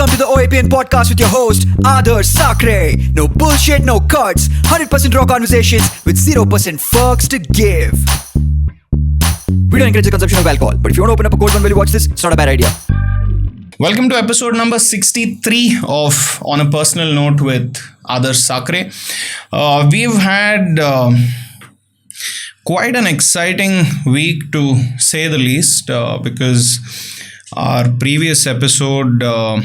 Welcome to the OAPN podcast with your host, Adarsh Sakare. No bullshit, no cuts. 100% raw conversations with 0% fucks to give. We don't encourage the consumption of alcohol, but if you want to open up a cold one while you watch this, it's not a bad idea. Welcome to episode number 63 of On a Personal Note with Adarsh Sakare. We've had quite an exciting week to say the least because our previous episode, how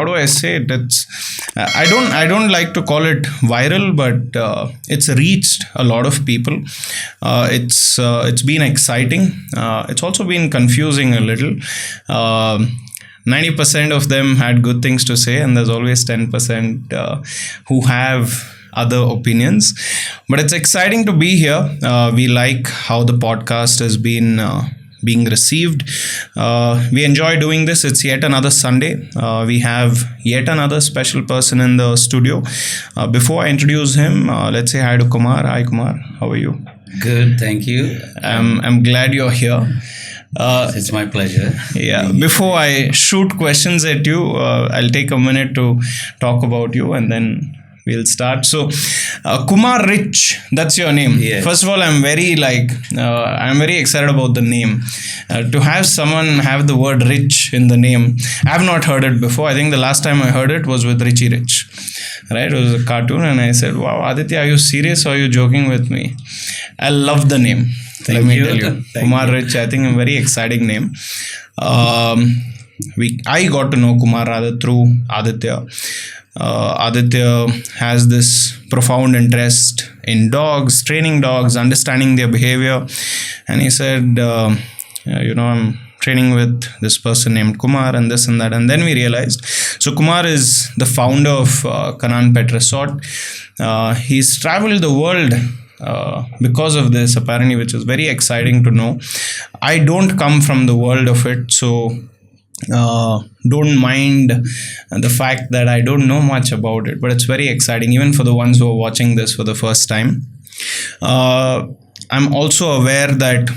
do I say it? I don't like to call it viral, but it's reached a lot of people. It's been exciting. It's also been confusing a little. 90% of them had good things to say, and there's always 10% who have other opinions. But it's exciting to be here. We like how the podcast has been being received. We enjoy doing this. It's yet another Sunday. We have yet another special person in the studio. Before I introduce him, let's say hi to Kumar. Hi Kumar, how are you? Good, thank you. I'm glad you're here. It's my pleasure. Yeah. Before I shoot questions at you, I'll take a minute to talk about you and then we'll start. So, Kumar Rich, that's your name. Yes. First of all, I'm very excited about the name. To have someone have the word rich in the name, I've not heard it before. I think the last time I heard it was with Richie Rich. Right? It was a cartoon and I said, wow, Aditya, are you serious or are you joking with me? I love the name. Let me tell you. Kumar Rich, I think a very exciting name. I got to know Kumar rather through Aditya. Aditya has this profound interest in dogs, training dogs, understanding their behavior. And he said, I'm training with this person named Kumar and this and that. And then we realized, so Kumar is the founder of Kanan Pet Resort. He's traveled the world because of this, apparently, which is very exciting to know. I don't come from the world of it, so don't mind the fact that I don't know much about it, but it's very exciting even for the ones who are watching this for the first time. I'm also aware that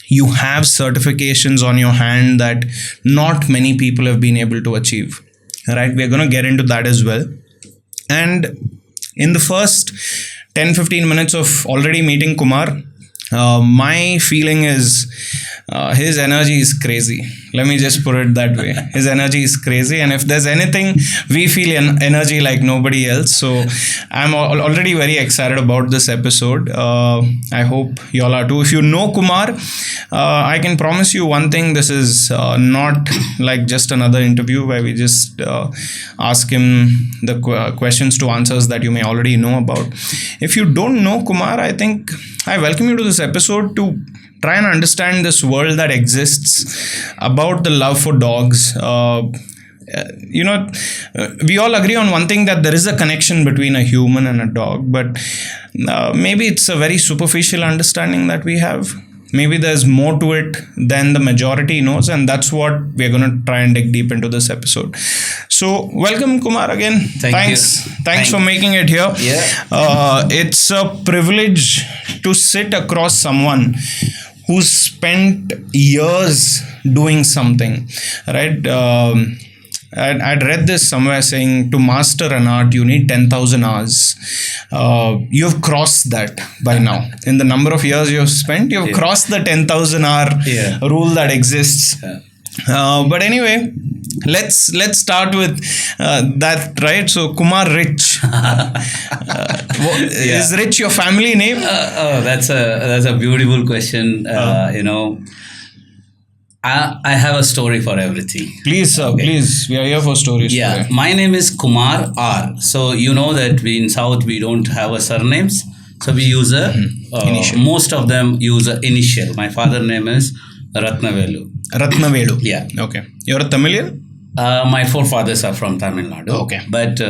you have certifications on your hand that not many people have been able to achieve. Right? We're going to get into that as well. And in the first 10-15 minutes of already meeting Kumar, my feeling is his energy is crazy. Let me just put it that way. His energy is crazy, and if there's anything, we feel energy like nobody else. So I'm already very excited about this episode. I hope you all are too. If you know Kumar, I can promise you one thing. This is not like just another interview where we just ask him the questions to answers that you may already know about. If you don't know Kumar, I think I welcome you to this episode to try and understand this world that exists about the love for dogs. We all agree on one thing, that there is a connection between a human and a dog, but maybe it's a very superficial understanding that we have. Maybe there's more to it than the majority knows, and that's what we're going to try and dig deep into this episode. So, welcome Kumar again. Thanks for making it here. Yeah. It's a privilege to sit across someone who's spent years doing something, right? I'd read this somewhere saying to master an art, you need 10,000 hours. You've crossed that by now. In the number of years you've spent, you've crossed the 10,000 hour rule that exists. But anyway, let's start with that, right? So Kumar Rich. Is Rich your family name? That's a beautiful question. I have a story for everything. Please, sir, please. We are here for stories today. My name is Kumar R. So you know that in South we don't have a surnames. So we use most of them use an initial. My father's name is Ratnavelu. Yeah. Okay. You're a Tamilian? My forefathers are from Tamil Nadu. Okay. But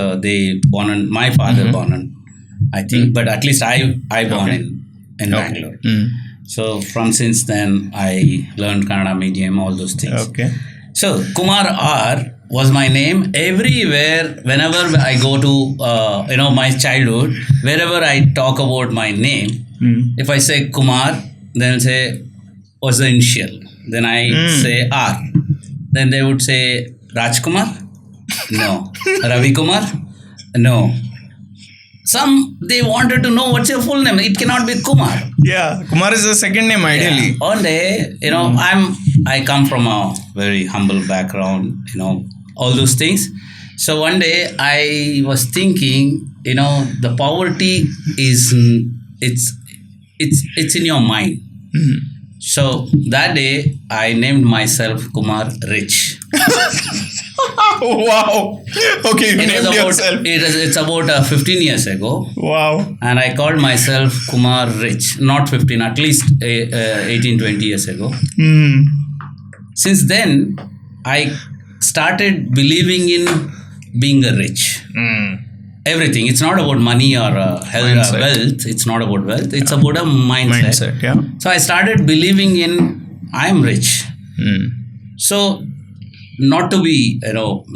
my father born in, I think, but at least I born in Bangalore. So from since then, I learned Kannada medium, all those things. Okay. So Kumar R was my name. Everywhere, whenever I go to, my childhood, wherever I talk about my name, if I say Kumar, then say, what's the initial? Then I say R. Then they would say Rajkumar? No. Ravi Kumar? No. They wanted to know what's your full name. It cannot be Kumar. Yeah, Kumar is the second name ideally. Yeah. One day, I come from a very humble background, all those things. So one day I was thinking, the poverty is it's in your mind. So that day I named myself Kumar Rich. Wow. Okay, you named yourself. It's about 15 years ago. Wow. And I called myself Kumar Rich. Not 15, at least 18, 20 years ago. Since then, I started believing in being a rich. Everything. It's not about money or health, wealth. It's not about wealth. It's about a mindset. Yeah. So I started believing in I'm rich. So not to be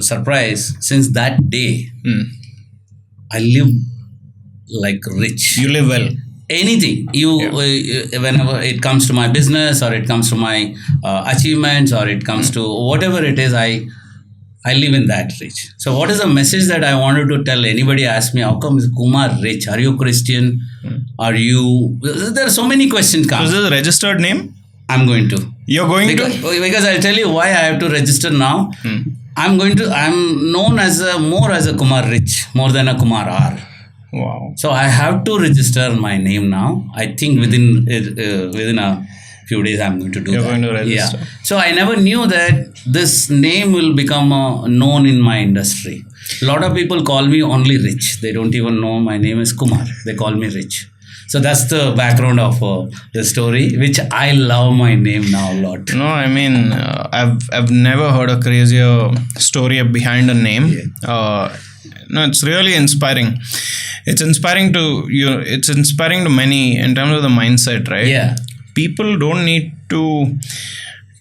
surprised, since that day I live like rich. You live well. Anything whenever it comes to my business, or it comes to my achievements, or it comes to whatever it is, I live in that rich. So what is the message that I wanted to tell? Anybody ask me, how come is Kumar Rich? Are you Christian? Are you... There are so many questions come. Is this a registered name? I'm going to. You're going to? Because I'll tell you why I have to register now. I'm known as more as a Kumar Rich, more than a Kumar R. Wow. So I have to register my name now. I think within a few days I'm going to do You're that. going to register. Yeah. So I never knew that this name will become known in my industry. A lot of people call me only Rich. They don't even know my name is Kumar. They call me Rich. So that's the background of the story, which I love my name now a lot. No, I mean, I've never heard a crazier story behind a name. Yeah. No, it's really inspiring. It's inspiring to many in terms of the mindset, right? Yeah. People don't need to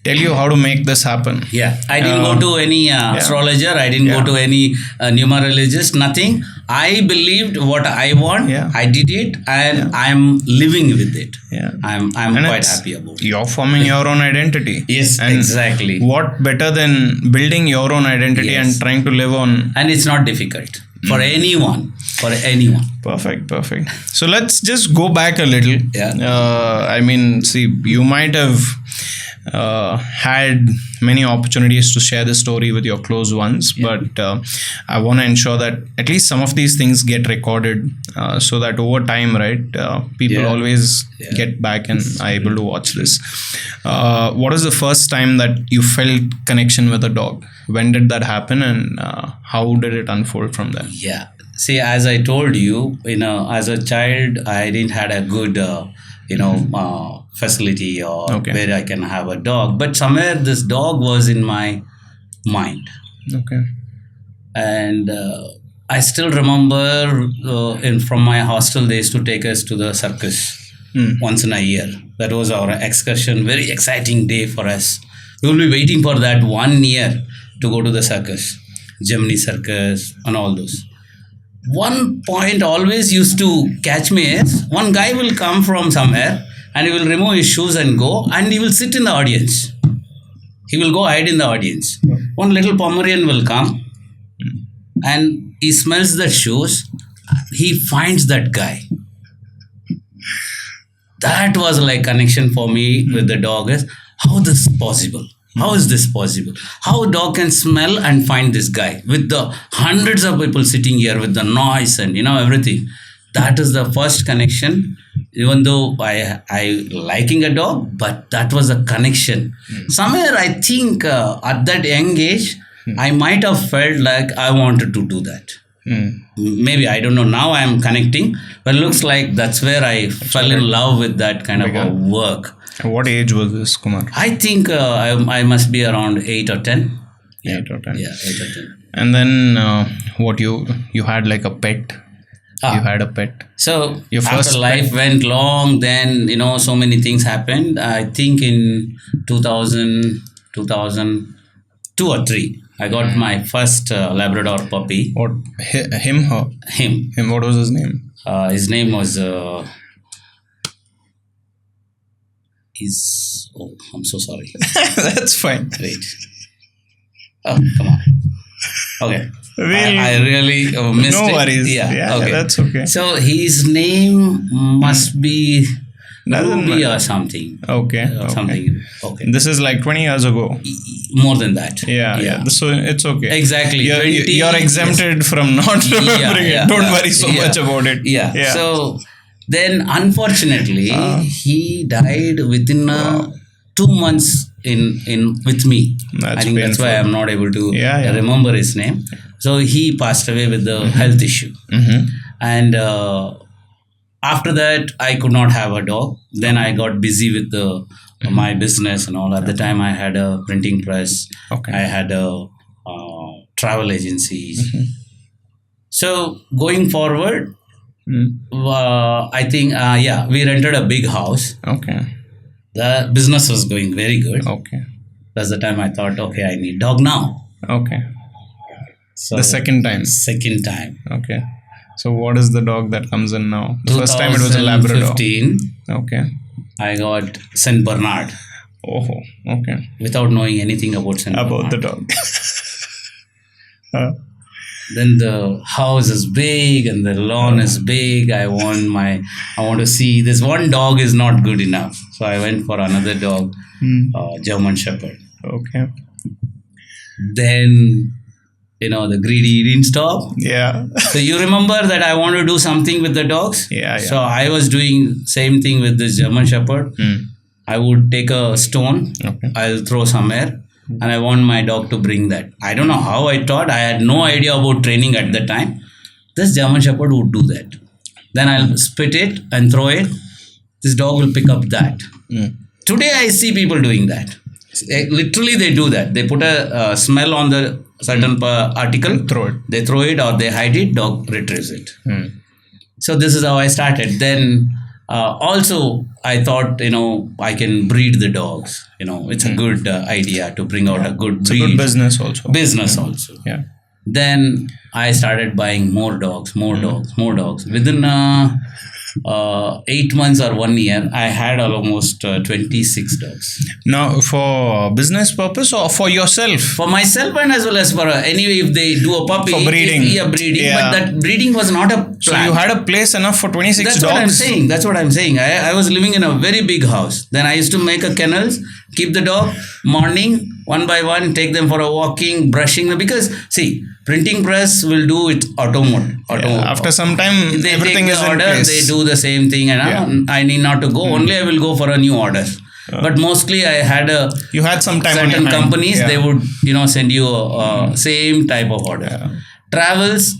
tell you how to make this happen. Yeah. I didn't go to any astrologer. I didn't go to any numerologist. Nothing. I believed what I want. Yeah. I did it, and I'm living with it. Yeah. I'm quite happy about it. You're forming your own identity. Yes, and exactly. What better than building your own identity and trying to live on? And it's not difficult for anyone. For anyone. Perfect. So let's just go back a little. Yeah. I mean, see, you might have had many opportunities to share the story with your close ones, but I want to ensure that at least some of these things get recorded, so that over time, right, people always get back and are able to watch this. What was the first time that you felt connection with a dog? When did that happen, and how did it unfold from there? Yeah. See, as I told you, as a child, I didn't had a good, facility or where I can have a dog. But somewhere this dog was in my mind. Okay. And I still remember from my hostel, they used to take us to the circus once in a year. That was our excursion. Very exciting day for us. We will be waiting for that 1 year to go to the circus, Gemini circus and all those. One point always used to catch me is one guy will come from somewhere and he will remove his shoes and go, and he will sit in the audience. He will go hide in the audience. One little Pomeranian will come and he smells the shoes. He finds that guy. That was like connection for me with the dog is how this is possible. How is this possible? How a dog can smell and find this guy with the hundreds of people sitting here with the noise and everything. That is the first connection. Even though I liking a dog, but that was a connection. Somewhere I think at that young age, I might have felt like I wanted to do that. Maybe, I don't know. Now I am connecting, but it looks like that's where I fell in love with that kind of a work. What age was this, Kumar? I think I must be around 8 or 10. 8 or 10. Yeah, 8 or 10. And then what you had like a pet? You had a pet. So your first after life went long, then so many things happened. I think in 2002 or 3, I got my first Labrador puppy. What, him? Her? Him. What was his name? His name was Is oh, I'm so sorry. That's fine. Wait. Oh, come on. Okay. We'll- I really missed No it. worries. Yeah. Yeah, Okay. that's okay. So his name must be Doesn't Ruby matter. or something. Okay. Or okay. something. Okay. This is like 20 years ago. More than that. Yeah. So it's okay. Exactly. You're, 20 you're exempted from not remembering it. Don't worry so much about it. Yeah. So then, unfortunately, he died within 2 months in with me. That's I think that's why painful. I'm not able to Yeah. remember his name. So he passed away with the health issue, and after that, I could not have a dog. Then I got busy with my business and all. At the time, I had a printing press. Okay. I had a travel agencies. So going forward, I think we rented a big house. Okay. The business was going very good. Okay. That's the time I thought, okay, I need dog now. Okay. So The second time. second time. Okay. So what is the dog that comes in now? The first time it was a Labrador. 2015, Okay. I got Saint Bernard Oh. Okay. without knowing anything about Saint About the Bernard. dog. Then the house is big and the lawn is big. I want to see this one dog is not good enough. So I went for another dog, German Shepherd. Okay. Then, the greedy didn't stop. Yeah. So you remember that I want to do something with the dogs. Yeah. So I was doing same thing with this German Shepherd. I would take a stone, Okay. I'll throw somewhere, and I want my dog to bring that. I don't know how I thought. I had no idea about training at the time. This German Shepherd would do that. Then I'll spit it and throw it. This dog will pick up that. Today I see people doing that. Literally they do that. They put a smell on the certain article. Throw it. They throw it or they hide it. Dog retrieves it. So this is how I started. Then also I thought, I can breed the dogs. It's a good idea to bring out a good It's a breed. good business also. Business also. Yeah. Then I started buying more dogs. Within 8 months or 1 year, I had almost 26 dogs. Now, for business purpose or for yourself? For myself and as well as for anyway, if they do a puppy. For breeding. Breeding. Yeah. But that breeding was not a plan. So you had a place enough for 26 That's dogs? what I'm saying. I was living in a very big house. Then I used to make a kennels, keep the dog, morning, one by one, take them for a walking, brushing them. Because, see, printing press will do it auto mode. After some time, They everything take is the in order, place. they do the same thing, and I need not to go. Only I will go for a new order. But mostly I had You had some time on your certain hand. companies, Yeah. they would send you a same type of order. Travels,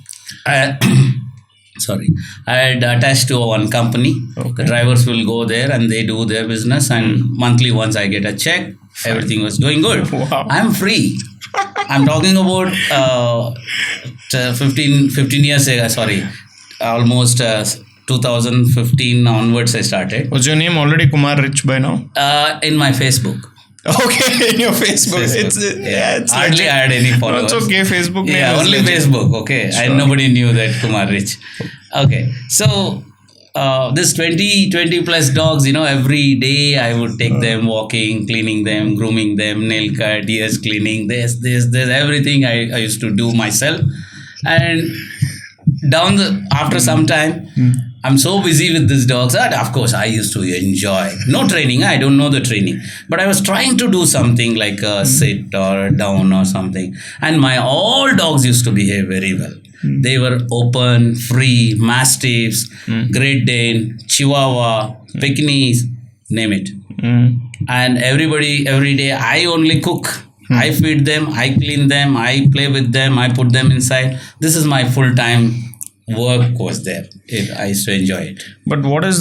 sorry, I had attached to one company. The drivers will go there and they do their business, and monthly once I get a check, everything was going good. Wow. I'm free. I'm talking about 15 years ago, sorry, almost 2015 onwards I started. Was your name already Kumar Rich by now? In my Facebook. Okay, in your Facebook. It's Hardly legit. I had any No, followers. it's okay. Facebook name Yeah, is only legit. Facebook. Okay, and nobody knew that Kumar Rich. Okay, so this 20 plus dogs, every day I would take them walking, cleaning them, grooming them, nail cut, ears cleaning, this, everything I used to do myself. And after some time, I'm so busy with these dogs that of course I used to enjoy. No training, I don't know the training. But I was trying to do something like a sit or down or something. And my all dogs used to behave very well. They were open, free, mastiffs, Great Dane, Chihuahua, Pekingese, name it. And everybody, every day, I only cook. I feed them, I clean them, I play with them, I put them inside. This is my full-time work was there. I used to enjoy it. But what is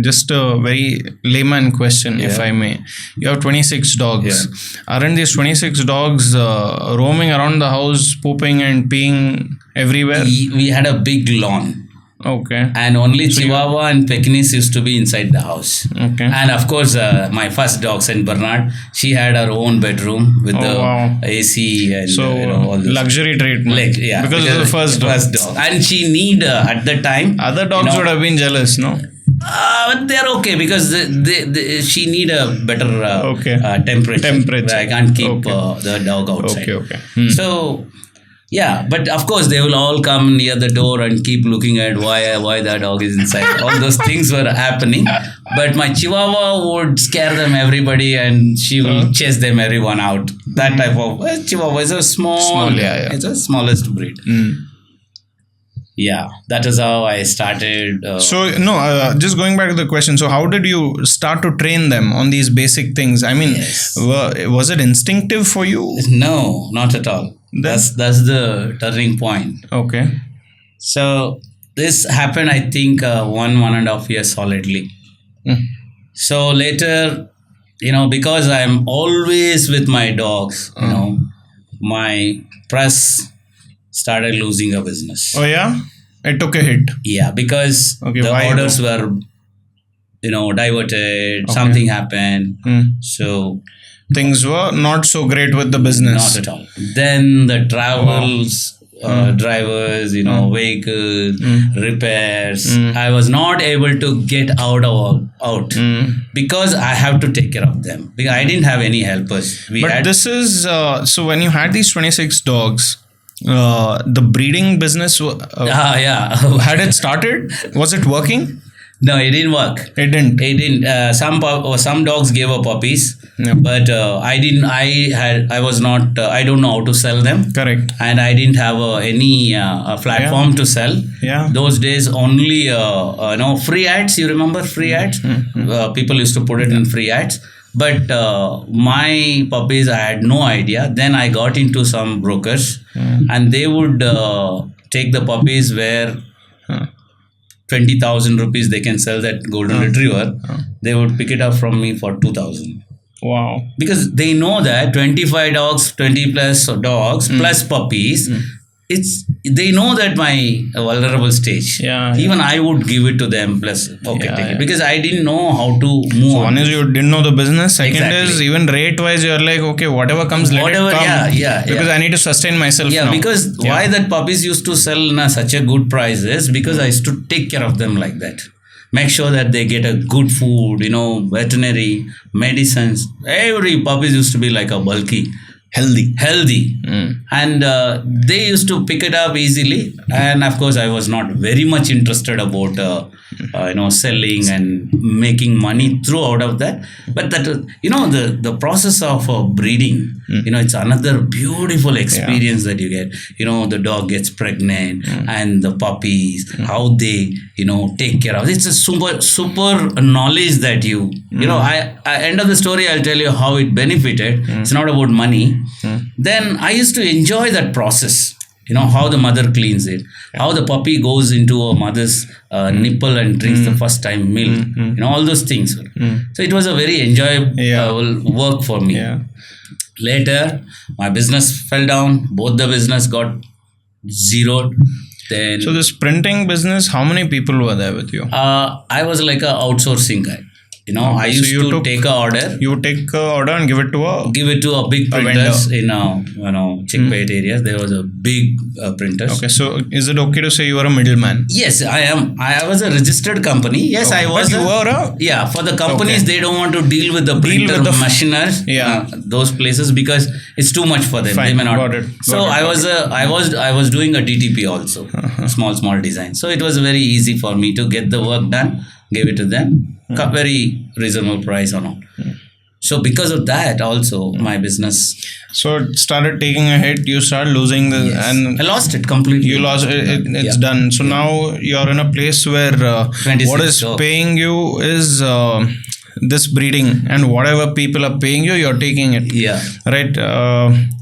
just a very layman question, if I may. You have 26 dogs. Aren't these 26 dogs roaming around the house, pooping and peeing everywhere? We had a big lawn. Okay. And only Chihuahua and Pekingese used to be inside the house. Okay. And of course, my first dog, Saint Bernard, she had her own bedroom with wow. AC and So, all this. luxury treatment. Because of the first dog. And she need at the time. Other dogs would have been jealous, no? They're okay because she need a better temperature. Temperature. I can't keep the dog outside. Okay. So yeah, but of course they will all come near the door and keep looking at why the dog is inside. All those things were happening. But my Chihuahua would scare them everybody and she will chase them everyone out. That type of Chihuahua is a small it's the smallest breed. Yeah, that is how I started. Just going back to the question. So, how did you start to train them on these basic things? I mean, was it instinctive for you? No, not at all. That's the turning point. Okay. So, this happened, I think, 1.5 years solidly. So, later, because I'm always with my dogs, my press started losing a business. Oh yeah, it took a hit. Yeah, because the orders were, diverted. Something happened. So things were not so great with the business. Not at all. Then the travels, drivers, vehicles, repairs. I was not able to get out because I have to take care of them. Because I didn't have any helpers. This is so when you had these 26 dogs. The breeding business had it started? Was it working? No, it didn't work. It didn't. Some dogs gave up puppies, but I didn't. I was not. I don't know how to sell them. Correct. And I didn't have any platform to sell. Yeah. Those days only free ads. You remember free ads? People used to put it in free ads. But my puppies, I had no idea. Then I got into some brokers and they would take the puppies where 20,000 rupees they can sell that golden retriever. They would pick it up from me for 2,000. Wow. Because they know that 25 dogs, 20 plus dogs plus puppies, they know that my vulnerable stage. Even I would give it to them plus take it because I didn't know how to move. So one is you didn't know the business. Second is even rate wise you're like okay whatever comes let it come. Because I need to sustain myself now. Because why that puppies used to sell in such a good prices because I used to take care of them like that. Make sure that they get a good food, veterinary medicines. Every puppies used to be like a bulky. Healthy. And they used to pick it up easily. And of course, I was not very much interested about selling and making money through out of that. But that the process of breeding, it's another beautiful experience that you get. The dog gets pregnant and the puppies, how they take care of it. It's a super knowledge that you I end of the story I'll tell you how it benefited. It's not about money. Then I used to enjoy that process. How the mother cleans it, how the puppy goes into a mother's nipple and drinks the first time milk, all those things. So it was a very enjoyable work for me. Later, my business fell down. Both the business got zeroed. Then, so this printing business, how many people were there with you? I was like a outsourcing guy. I used to take a order. You take a order and give it to a big printers in Chickpet areas. There was a big printers. Okay, so is it okay to say you are a middleman? Yes, I am. I was a registered company. Yes, I was. But you were for the companies they don't want to deal with the printer machiners. Those places because it's too much for them. Fine, they may not. Got it. I was doing a DTP also, small design. So it was very easy for me to get the work done. Gave it to them, very reasonable price or not. So because of that, also my business. So it started taking a hit. You start losing and I lost it completely. You lost it. It's done. So now you're in a place where what is paying you is this breeding, and whatever people are paying you, you're taking it. Right.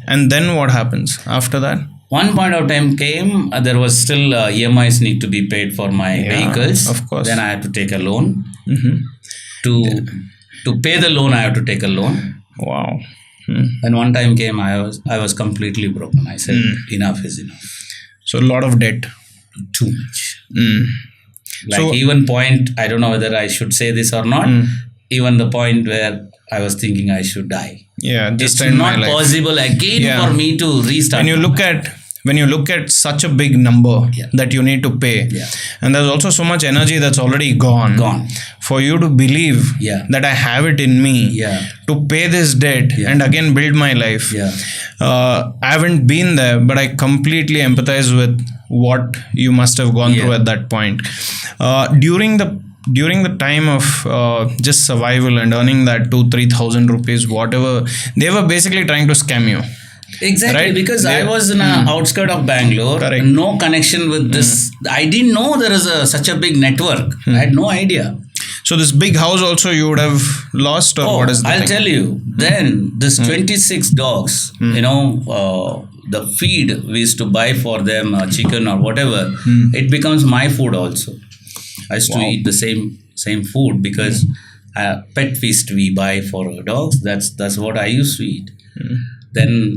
And then what happens after that? One point of time came, there was still EMIs need to be paid for my vehicles. Of course. Then I had to take a loan. To pay the loan, I have to take a loan. Wow. And one time came, I was completely broken. I said, enough is enough. So a lot of debt. Too much. Even point, I don't know whether I should say this or not. Even the point where I was thinking I should die. Just it's not possible again for me to restart. When you look at when you look at such a big number Yeah. that you need to pay, Yeah. and there's also so much energy that's already gone. For you to believe Yeah. that I have it in me Yeah. to pay this debt Yeah. and again build my life. Yeah. I haven't been there, but I completely empathize with what you must have gone through at that point. During the time of just survival and earning that 2,000-3,000 rupees, whatever, they were basically trying to scam you. Exactly, Right? because I They- was in a outskirt of Bangalore, Correct. no connection with this. I didn't know there is such a big network. I had no idea. So this big house also you would have lost, or what is the I'll thing? tell you. Then this 26 dogs, the feed we used to buy for them, chicken or whatever, it becomes my food also. I used to eat the same food because pet feast we buy for dogs. That's what I used to eat. Then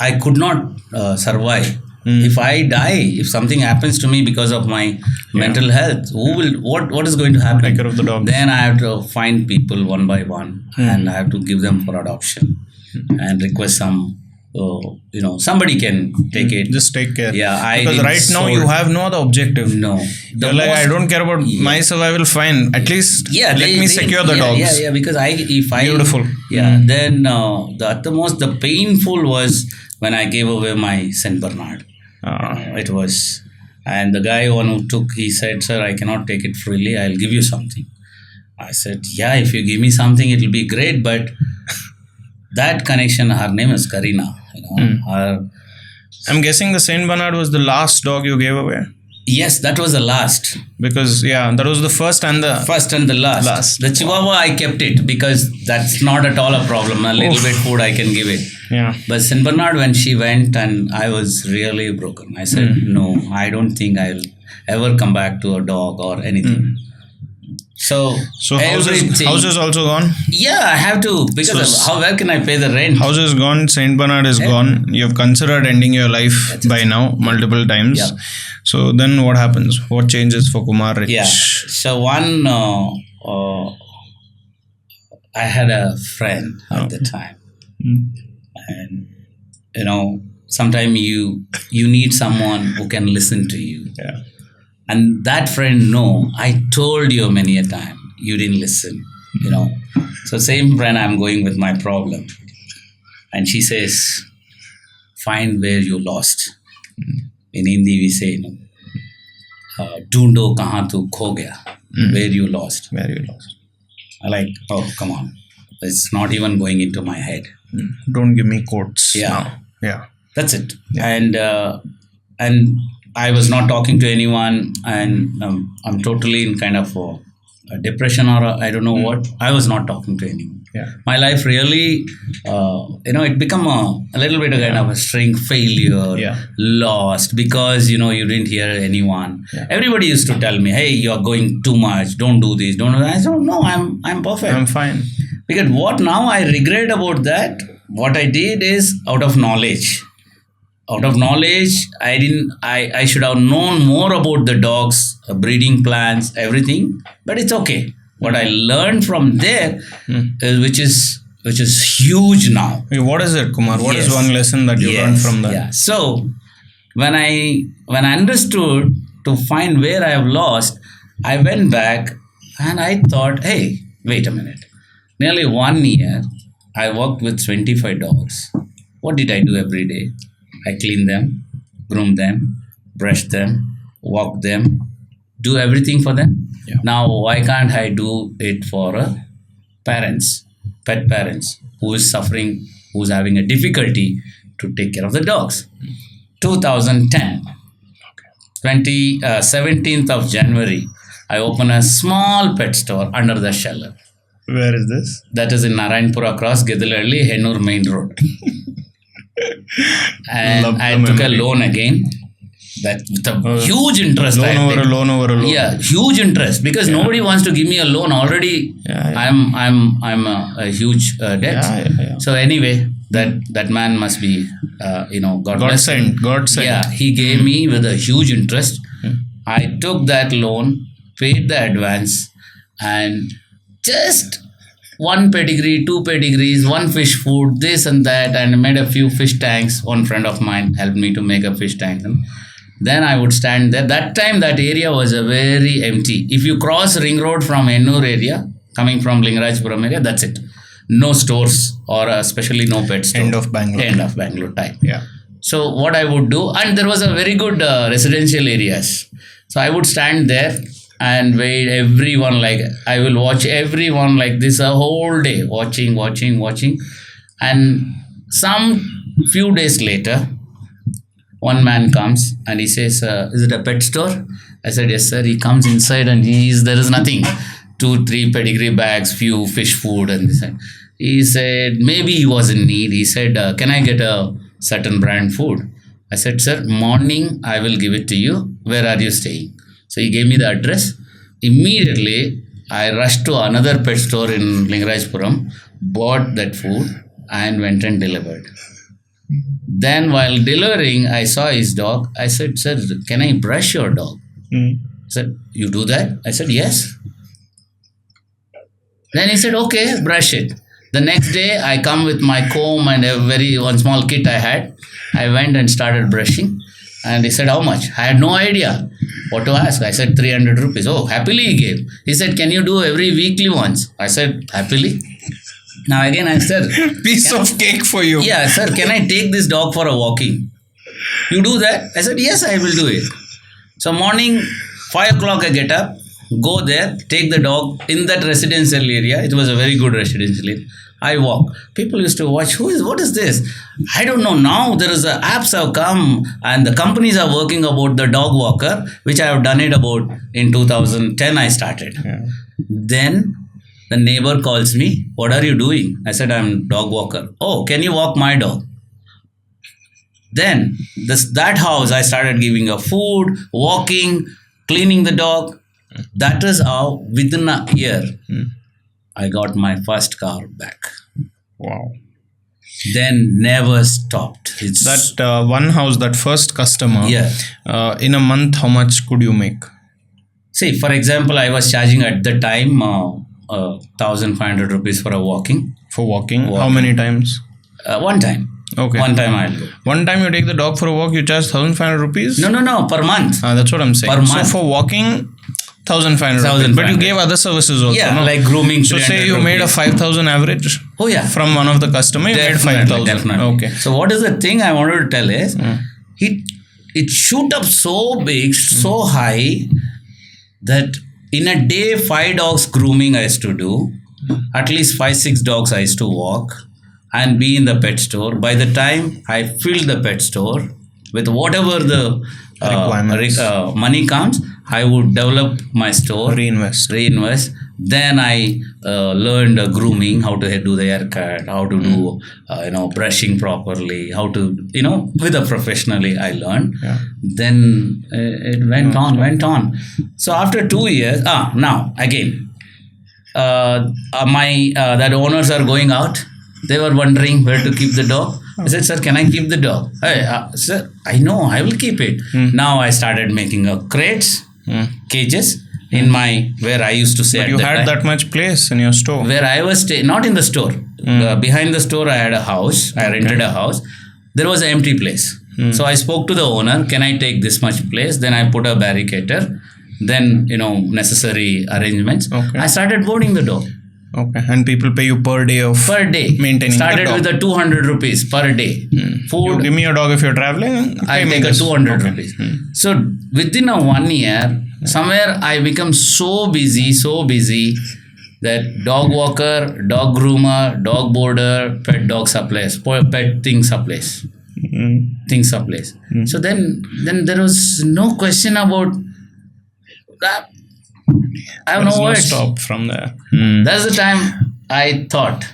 I could not survive. If I die, if something happens to me because of my mental health, what is going to happen? Take care of the dogs. Then I have to find people one by one and I have to give them for adoption and request some somebody can take it. Just take care. Yeah, because right now you have no other objective. No. You're like, I don't care about my survival. Fine, at least let me secure the dogs. Yeah, because Beautiful. Yeah. Then the painful was when I gave away my Saint Bernard. It was, and the guy who took, he said, "Sir, I cannot take it freely. I'll give you something." I said, "Yeah, if you give me something, it will be great." But that connection, her name is Karina. I'm guessing the Saint Bernard was the last dog you gave away. Yes, that was the last. Because that was the first and the last. The Chihuahua, I kept it because that's not at all a problem. A little bit food I can give it. Yeah. But Saint Bernard, when she went, and I was really broken. I said, no, I don't think I'll ever come back to a dog or anything. So house is also gone. Yeah, I have to, because where can I pay the rent? House is gone. Saint Bernard is gone. You've considered ending your life by now multiple times. Yeah. So then what happens? What changes for Kumar Rich? Yeah. So one, I had a friend at the time, and sometimes you need someone who can listen to you. Yeah. And that friend, no, I told you many a time, you didn't listen, So same friend, I'm going with my problem. And she says, find where you lost. In Hindi we say, Doondo kahan tu kho gaya, where you lost. Where you lost. I like, oh, come on. It's not even going into my head. Don't give me quotes. Yeah. Now. Yeah. That's it. Yeah. And I was not talking to anyone, and I'm totally in kind of a depression or I don't know what. I was not talking to anyone. Yeah. My life really, it become a little bit of kind of a string failure, lost because, you didn't hear anyone. Yeah. Everybody used to tell me, hey, you're going too much. Don't do this. Don't do that. I said, no, I'm perfect. I'm fine. Because what now I regret about that, what I did is out of knowledge. I should have known more about the dogs, breeding plans, everything, but it's okay. What I learned from there, which is huge now. What is it, Kumar? What is one lesson that you learned from that? Yeah. So when I understood to find where I have lost, I went back and I thought, hey, wait a minute. Nearly 1 year, I worked with 25 dogs. What did I do every day? I clean them, groom them, brush them, walk them, do everything for them. Yeah. Now, why can't I do it for pet parents, who is suffering, who's having a difficulty to take care of the dogs? 2010, 17th of January, I opened a small pet store under the shelter. Where is this? That is in Narayanpura across Gedalalli, Hennur Main Road. And I took a loan again. That with a huge interest. Loan over a loan. Yeah, huge interest because nobody wants to give me a loan already. I'm a huge debt. So anyway, that man must be God sent. Yeah, he gave me with a huge interest. I took that loan, paid the advance, and just one pedigree, two pedigrees, one fish food, this and that, and made a few fish tanks. One friend of mine helped me to make a fish tank. And then I would stand there. That time, that area was a very empty. If you cross Ring Road from Ennur area, coming from Lingarajpuram area, that's it. No stores or especially no pet store. End of Bangalore. End of Bangalore type. Yeah. So what I would do, and there was a very good residential areas. So I would stand there and wait everyone, like I will watch everyone like this a whole day, watching. And some few days later, one man comes and he says, is it a pet store? I said, yes, sir. He comes inside and there is nothing. 2-3 pedigree bags, few fish food and this. He said, maybe he was in need. He said, can I get a certain brand food? I said, sir, morning I will give it to you. Where are you staying? So he gave me the address. Immediately, I rushed to another pet store in Lingarajpuram, bought that food and went and delivered. Then while delivering, I saw his dog. I said, sir, can I brush your dog? He said, you do that? I said, yes. Then he said, okay, brush it. The next day, I come with my comb and one small kit I had. I went and started brushing. And he said, how much? I had no idea what to ask. I said, 300 rupees. Oh, happily he gave. He said, can you do every weekly once? I said, happily. Now again, I said, piece of cake for you. Yeah, sir, can I take this dog for a walking? You do that? I said, yes, I will do it. So morning, 5 o'clock I get up, go there, take the dog in that residential area. It was a very good residential area. I walk. People used to watch, what is this? I don't know. Now there is apps have come and the companies are working about the dog walker, which I have done it about in 2010 I started. Yeah. Then the neighbor calls me, what are you doing? I said, I'm dog walker. Oh, can you walk my dog? Then that house I started giving her food, walking, cleaning the dog. That is how within a year I got my first car back. Wow. Then never stopped. It's That one house, that first customer, Yeah. In a month, how much could you make? See, for example, I was charging at the time 1,500 rupees for a walking. For walking? How many times? One time. Okay. One time I'll do. One time you take the dog for a walk, you charge 1,500 rupees? No, per month. That's what I'm saying. Per month. So for walking, 1,500 rupees. But you gave other services also, Yeah, no? like grooming. So say you made a 5,000 average Oh yeah. from one of the customer, you made 5,000. Definitely. Okay. So what is the thing I wanted to tell is, it shoot up so big, so high, that in a day 5 dogs grooming I used to do, at least 5-6 dogs I used to walk and be in the pet store. By the time I filled the pet store with whatever the Requirements. money comes, I would develop my store, Reinvest. Then I learned grooming, how to do the haircut, how to do brushing properly, how to with a professionally I learned. Yeah. Then it went on. So after 2 years, now again, my that owners are going out. They were wondering where to keep the dog. I said, sir, can I keep the dog? Hey, sir, I know, I will keep it. Now I started making crates, cages in where I used to stay. But you had that much place in your store. Where I was staying, not in the store. Behind the store, I had a house. I rented a house. There was an empty place. So I spoke to the owner, can I take this much place? Then I put a barricator. Then, necessary arrangements. Okay. I started boarding the dog. Okay. And people pay you per day of maintaining Started the dog. with 200 rupees per day. Food. You give me a dog if you're traveling. I pay me take this. 200 Okay. rupees. So within a 1 year, somewhere I become so busy that dog walker, dog groomer, dog boarder, pet dog supplies, pet thing supplies. Thing supplies. So then there was no question about that. I have no words. Stop from there. That's the time I thought,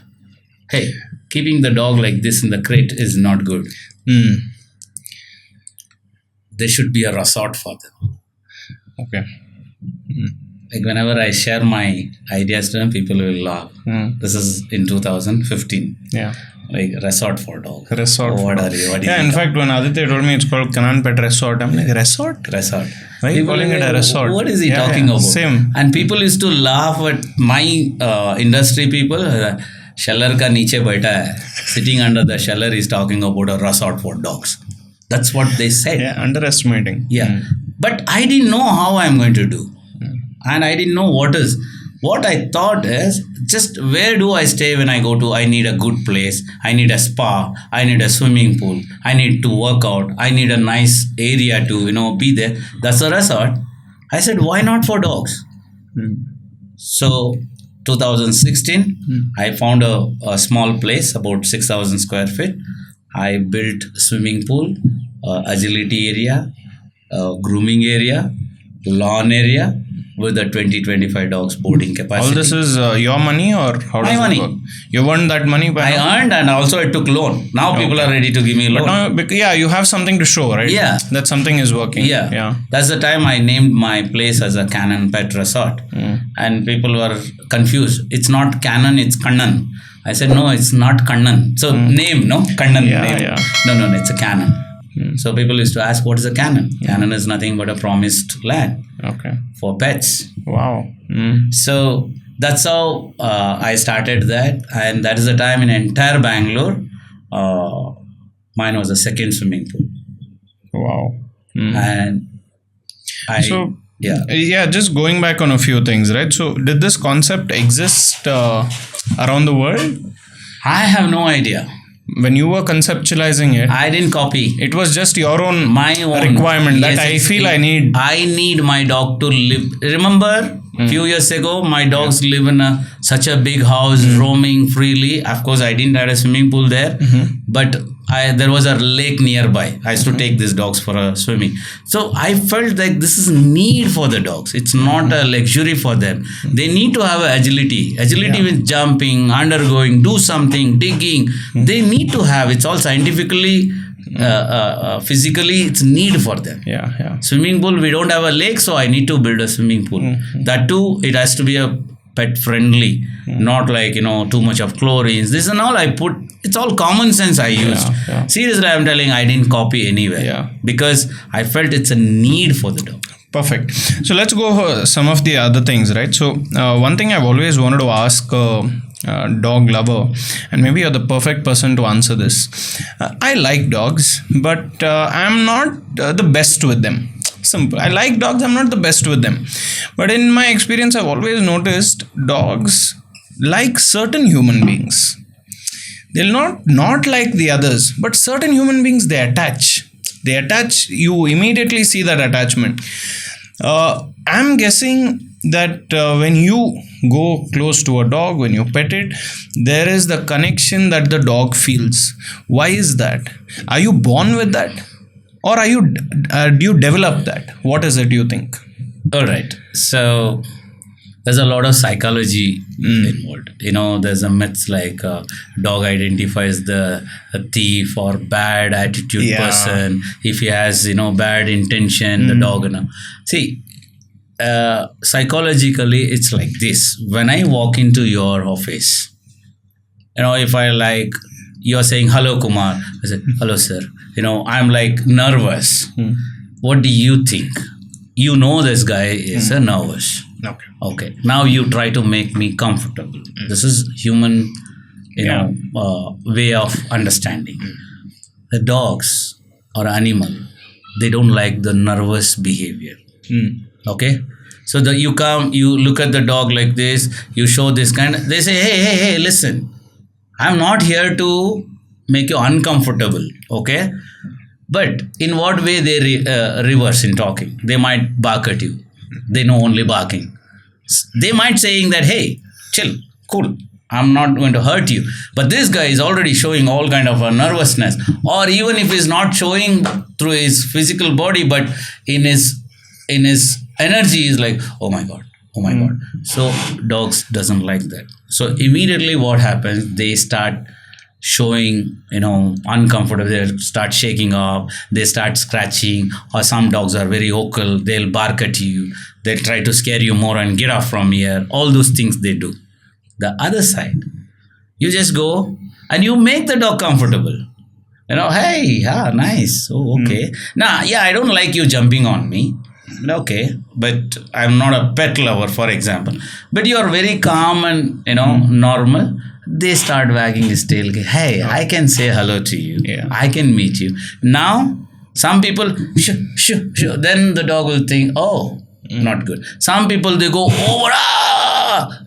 hey, keeping the dog like this in the crate is not good. There should be a resort for them. Okay. like whenever I share my ideas to them, people will laugh. This is in 2015. Yeah. Like resort for dog. Resort. Oh, what are you? What Yeah, in fact, when Aditya told me it's called Kanan Pet Resort, I'm like, resort? Resort. Why are you People calling it a like, resort? What is he talking about? Same. And people used to laugh at my industry people. Sheller ka niche baita hai. Sitting under the sheller is talking about a resort for dogs. That's what they said. Yeah, underestimating. Yeah. But I didn't know how I'm going to do. And I didn't know what I thought is just where do I stay when I go to, I need a good place, I need a spa, I need a swimming pool, I need to work out, I need a nice area to, be there. That's a resort. I said, why not for dogs? So 2016, I found a small place, about 6,000 square feet. I built swimming pool, agility area, grooming area, lawn area with a 20-25 dogs boarding capacity. All this is your money or how does My it money. work? You earned that money by now? I earned and also I took loan. Now people are ready to give me loan. But now, you have something to show, right? Yeah. That something is working. Yeah. That's the time I named my place as a Canon Pet Resort. And people were confused. It's not Canon, it's Kanan. I said, no, it's not Kanan. So name, no? Kanan name. Yeah. No, it's a Canon. So people used to ask, what is a Canon? Canon is nothing but a promised land for pets. Wow. So that's how I started that. And that is the time in entire Bangalore, mine was the second swimming pool. Wow. And just going back on a few things, right? So did this concept exist around the world? I have no idea. When you were conceptualizing it, I didn't copy. It was just your own My own requirement that Yes, I feel I need. I need my dog to live. Remember, few years ago, my dogs live in such a big house, roaming freely. Of course, I didn't have a swimming pool there, but there was a lake nearby. I used to take these dogs for a swimming. So I felt like this is need for the dogs. It's not a luxury for them. They need to have agility. Agility with jumping, undergoing, do something, digging. They need to have. It's all scientifically, physically, it's need for them. Swimming pool, we don't have a lake, so I need to build a swimming pool. That too, it has to be a pet friendly, not like too much of chlorines. This and all I put. It's all common sense I used. Seriously, I'm telling, I didn't copy anywhere because I felt it's a need for the dog. Perfect. So let's go some of the other things, right? So one thing I've always wanted to ask dog lover, and maybe you're the perfect person to answer this. I like dogs, but I'm not the best with them. Simple. I like dogs, I'm not the best with them. But in my experience, I've always noticed dogs like certain human beings. They'll not like the others, but certain human beings, they attach. You immediately see that attachment. I'm guessing that when you go close to a dog, when you pet it, there is the connection that the dog feels. Why is that? Are you born with that? Or do you develop that? What is it you think? All right. So there's a lot of psychology involved. There's a myth like dog identifies the thief or bad attitude person. If he has, bad intention, the dog, See, psychologically, it's like this. When I walk into your office, if I you're saying, hello, Kumar. I said, hello, sir. I'm like nervous. What do you think? This guy is nervous. Okay. Now you try to make me comfortable. This is human, way of understanding. The dogs or animal, they don't like the nervous behavior. Okay. So you come, you look at the dog like this, you show this kind. They say, hey, listen. I'm not here to make you uncomfortable. Okay. But in what way they reverse in talking? They might bark at you. They know only barking. They might saying that, hey, chill, cool. I'm not going to hurt you. But this guy is already showing all kind of a nervousness. Or even if he's not showing through his physical body, but in his energy is like, oh my God. So dogs doesn't like that. So immediately what happens? They start showing, uncomfortable. They start shaking off, they start scratching, or some dogs are very vocal, they'll bark at you, they'll try to scare you more and get off from here. All those things they do. The other side, you just go and you make the dog comfortable. Hey, nice. Oh, okay. Nah, yeah, I don't like you jumping on me. Okay, but I'm not a pet lover, for example. But you are very calm and normal. They start wagging his tail. Hey, I can say hello to you. Yeah. I can meet you. Now, some people, shoo. Then the dog will think, oh, not good. Some people, they go over,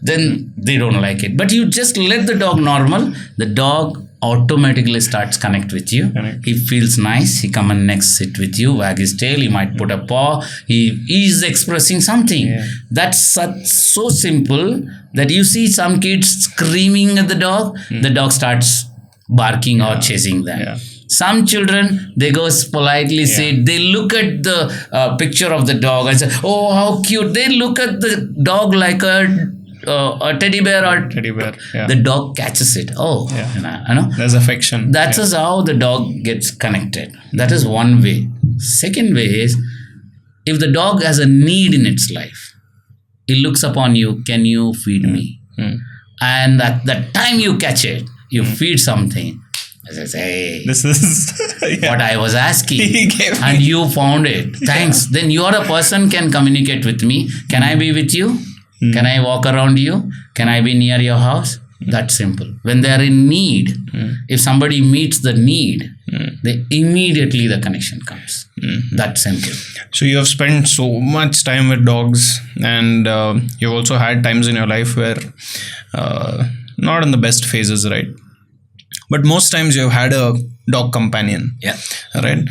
then they don't like it. But you just let the dog normal. The dog automatically starts connect with you. Correct. He feels nice. He come and next sit with you, wag his tail. He might put a paw. He is expressing something. Yeah. That's so simple that you see some kids screaming at the dog. The dog starts barking or chasing them. Yeah. Some children, they go politely sit. They look at the picture of the dog and say, "Oh, how cute!" They look at the dog like a teddy bear or Teddy bear. Yeah. the dog catches it. Oh, Yeah. There's affection. That's is how the dog gets connected. That is one way. Second way is, if the dog has a need in its life, it looks upon you, can you feed me? And at the time you catch it, you feed something. As I say, hey, This is what I was asking, He gave and you found it. Thanks. Then you are a person can communicate with me. Can I be with you? Can I walk around you? Can I be near your house? That's simple. When they are in need, if somebody meets the need, then immediately the connection comes. That's simple. So you have spent so much time with dogs, and you've also had times in your life where not in the best phases, right? But most times you've had a dog companion. Yeah. Right.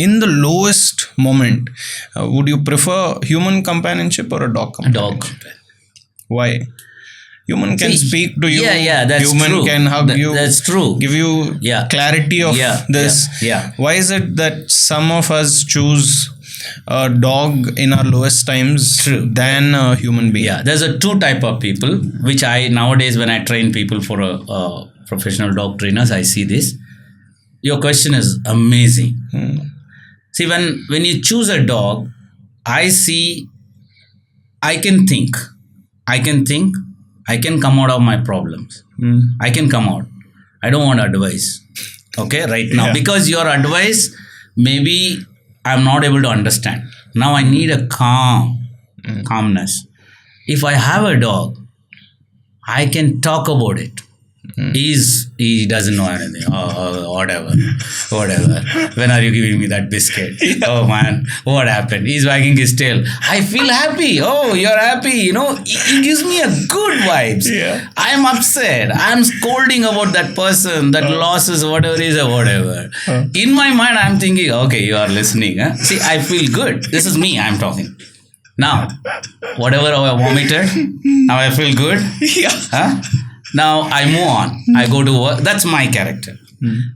In the lowest moment, would you prefer human companionship or a dog companionship? Dog. Why? Human can speak to you. Yeah, that's Human true. can hug you. That's true. Give you clarity of this. Yeah. Why is it that some of us choose a dog in our lowest times than a human being? Yeah, there's a two type of people, which I nowadays when I train people for a professional dog trainers, I see this. Your question is amazing. See, when you choose a dog, I can think. I can come out of my problems. I can come out. I don't want advice. Okay, right now. Yeah. Because your advice, maybe I'm not able to understand. Now I need a calmness. If I have a dog, I can talk about it. He doesn't know anything. Oh, whatever. When are you giving me that biscuit? Oh man, what happened? He's wagging his tail. I feel happy. Oh, you're happy. He gives me a good vibes. Yeah. I'm upset. I'm scolding about that person, that losses, whatever is or whatever. In my mind, I'm thinking, okay, you are listening. Huh? See, I feel good. This is me. I'm talking. Now, whatever I vomited, now I feel good. Yeah. Huh? Now I move on. I go to work. That's my character.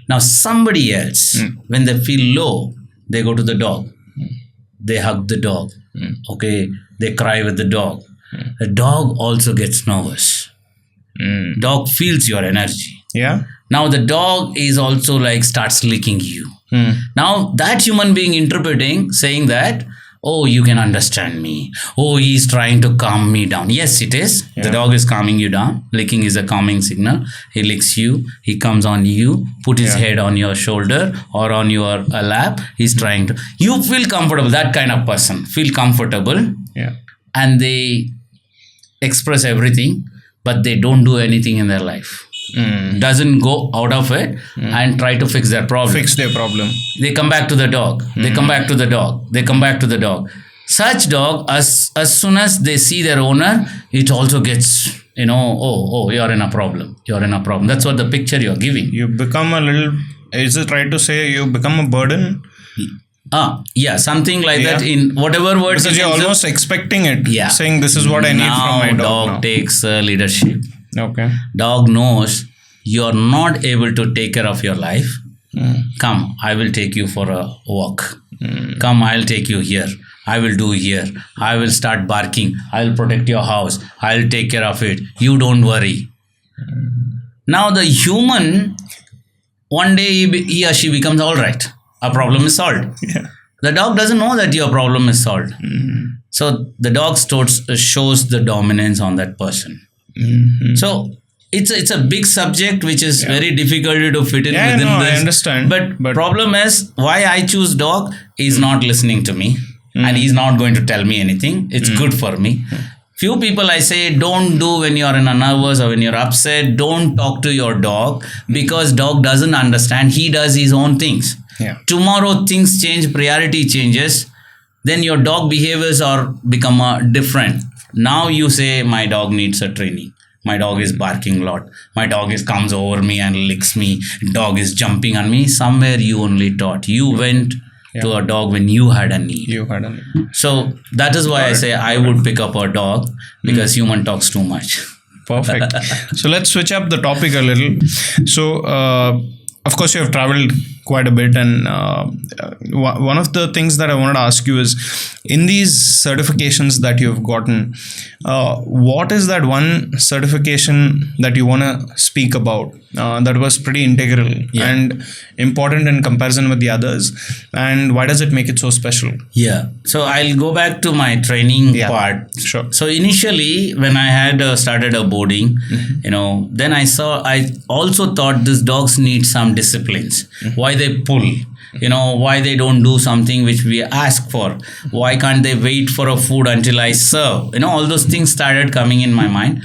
Now somebody else, when they feel low, they go to the dog. They hug the dog. Okay. They cry with the dog. The dog also gets nervous. Dog feels your energy. Yeah. Now the dog is also like starts licking you. Now that human being interpreting, saying that, oh, you can understand me. Oh, he's trying to calm me down. Yes, it is. Yeah. The dog is calming you down. Licking is a calming signal. He licks you. He comes on you, put his head on your shoulder or on your lap. He's trying to. You feel comfortable. That kind of person feel comfortable. Yeah. And they express everything, but they don't do anything in their life. Doesn't go out of it and try to fix their problem. Fix their problem. They come back to the dog. They come back to the dog. They come back to the dog. Such dog, as soon as they see their owner, it also gets, oh, you're in a problem. You're in a problem. That's what the picture you're giving. You become a little, is it right to say you become a burden? Yeah, something like that in whatever words. Because you're almost expecting it. Yeah. Saying this is what I need from my dog. Dog takes leadership. Okay. Dog knows you're not able to take care of your life. Come, I will take you for a walk. Come, I'll take you here. I will do here. I will start barking. I'll protect your house. I'll take care of it. You don't worry. Now the human, one day he or she becomes all right. Our problem is solved. Yeah. The dog doesn't know that your problem is solved. So the dog shows the dominance on that person. So it's a big subject which is very difficult to fit in within this. I understand. But problem is why I choose dog is not listening to me and he's not going to tell me anything. It's good for me. Few people I say don't do when you're in a nervous or when you're upset. Don't talk to your dog because dog doesn't understand. He does his own things. Yeah. Tomorrow things change, priority changes. Then your dog behaviors are become different. Now you say my dog needs a training. My dog is barking a lot. My dog comes over me and licks me. Dog is jumping on me. Somewhere you only taught. You went to a dog when you had a need. So that is why I say I would pick up a dog because human talks too much. Perfect. So let's switch up the topic a little. So of course you have traveled quite a bit, and one of the things that I wanted to ask you is, in these certifications that you have gotten, what is that one certification that you want to speak about that was pretty integral and important in comparison with the others, and why does it make it so special? Yeah, so I'll go back to my training part. Sure. So initially when I had started a boarding, then I also thought these dogs need some disciplines. Why they pull, why they don't do something which we ask for, why can't they wait for a food until I serve, all those things started coming in my mind.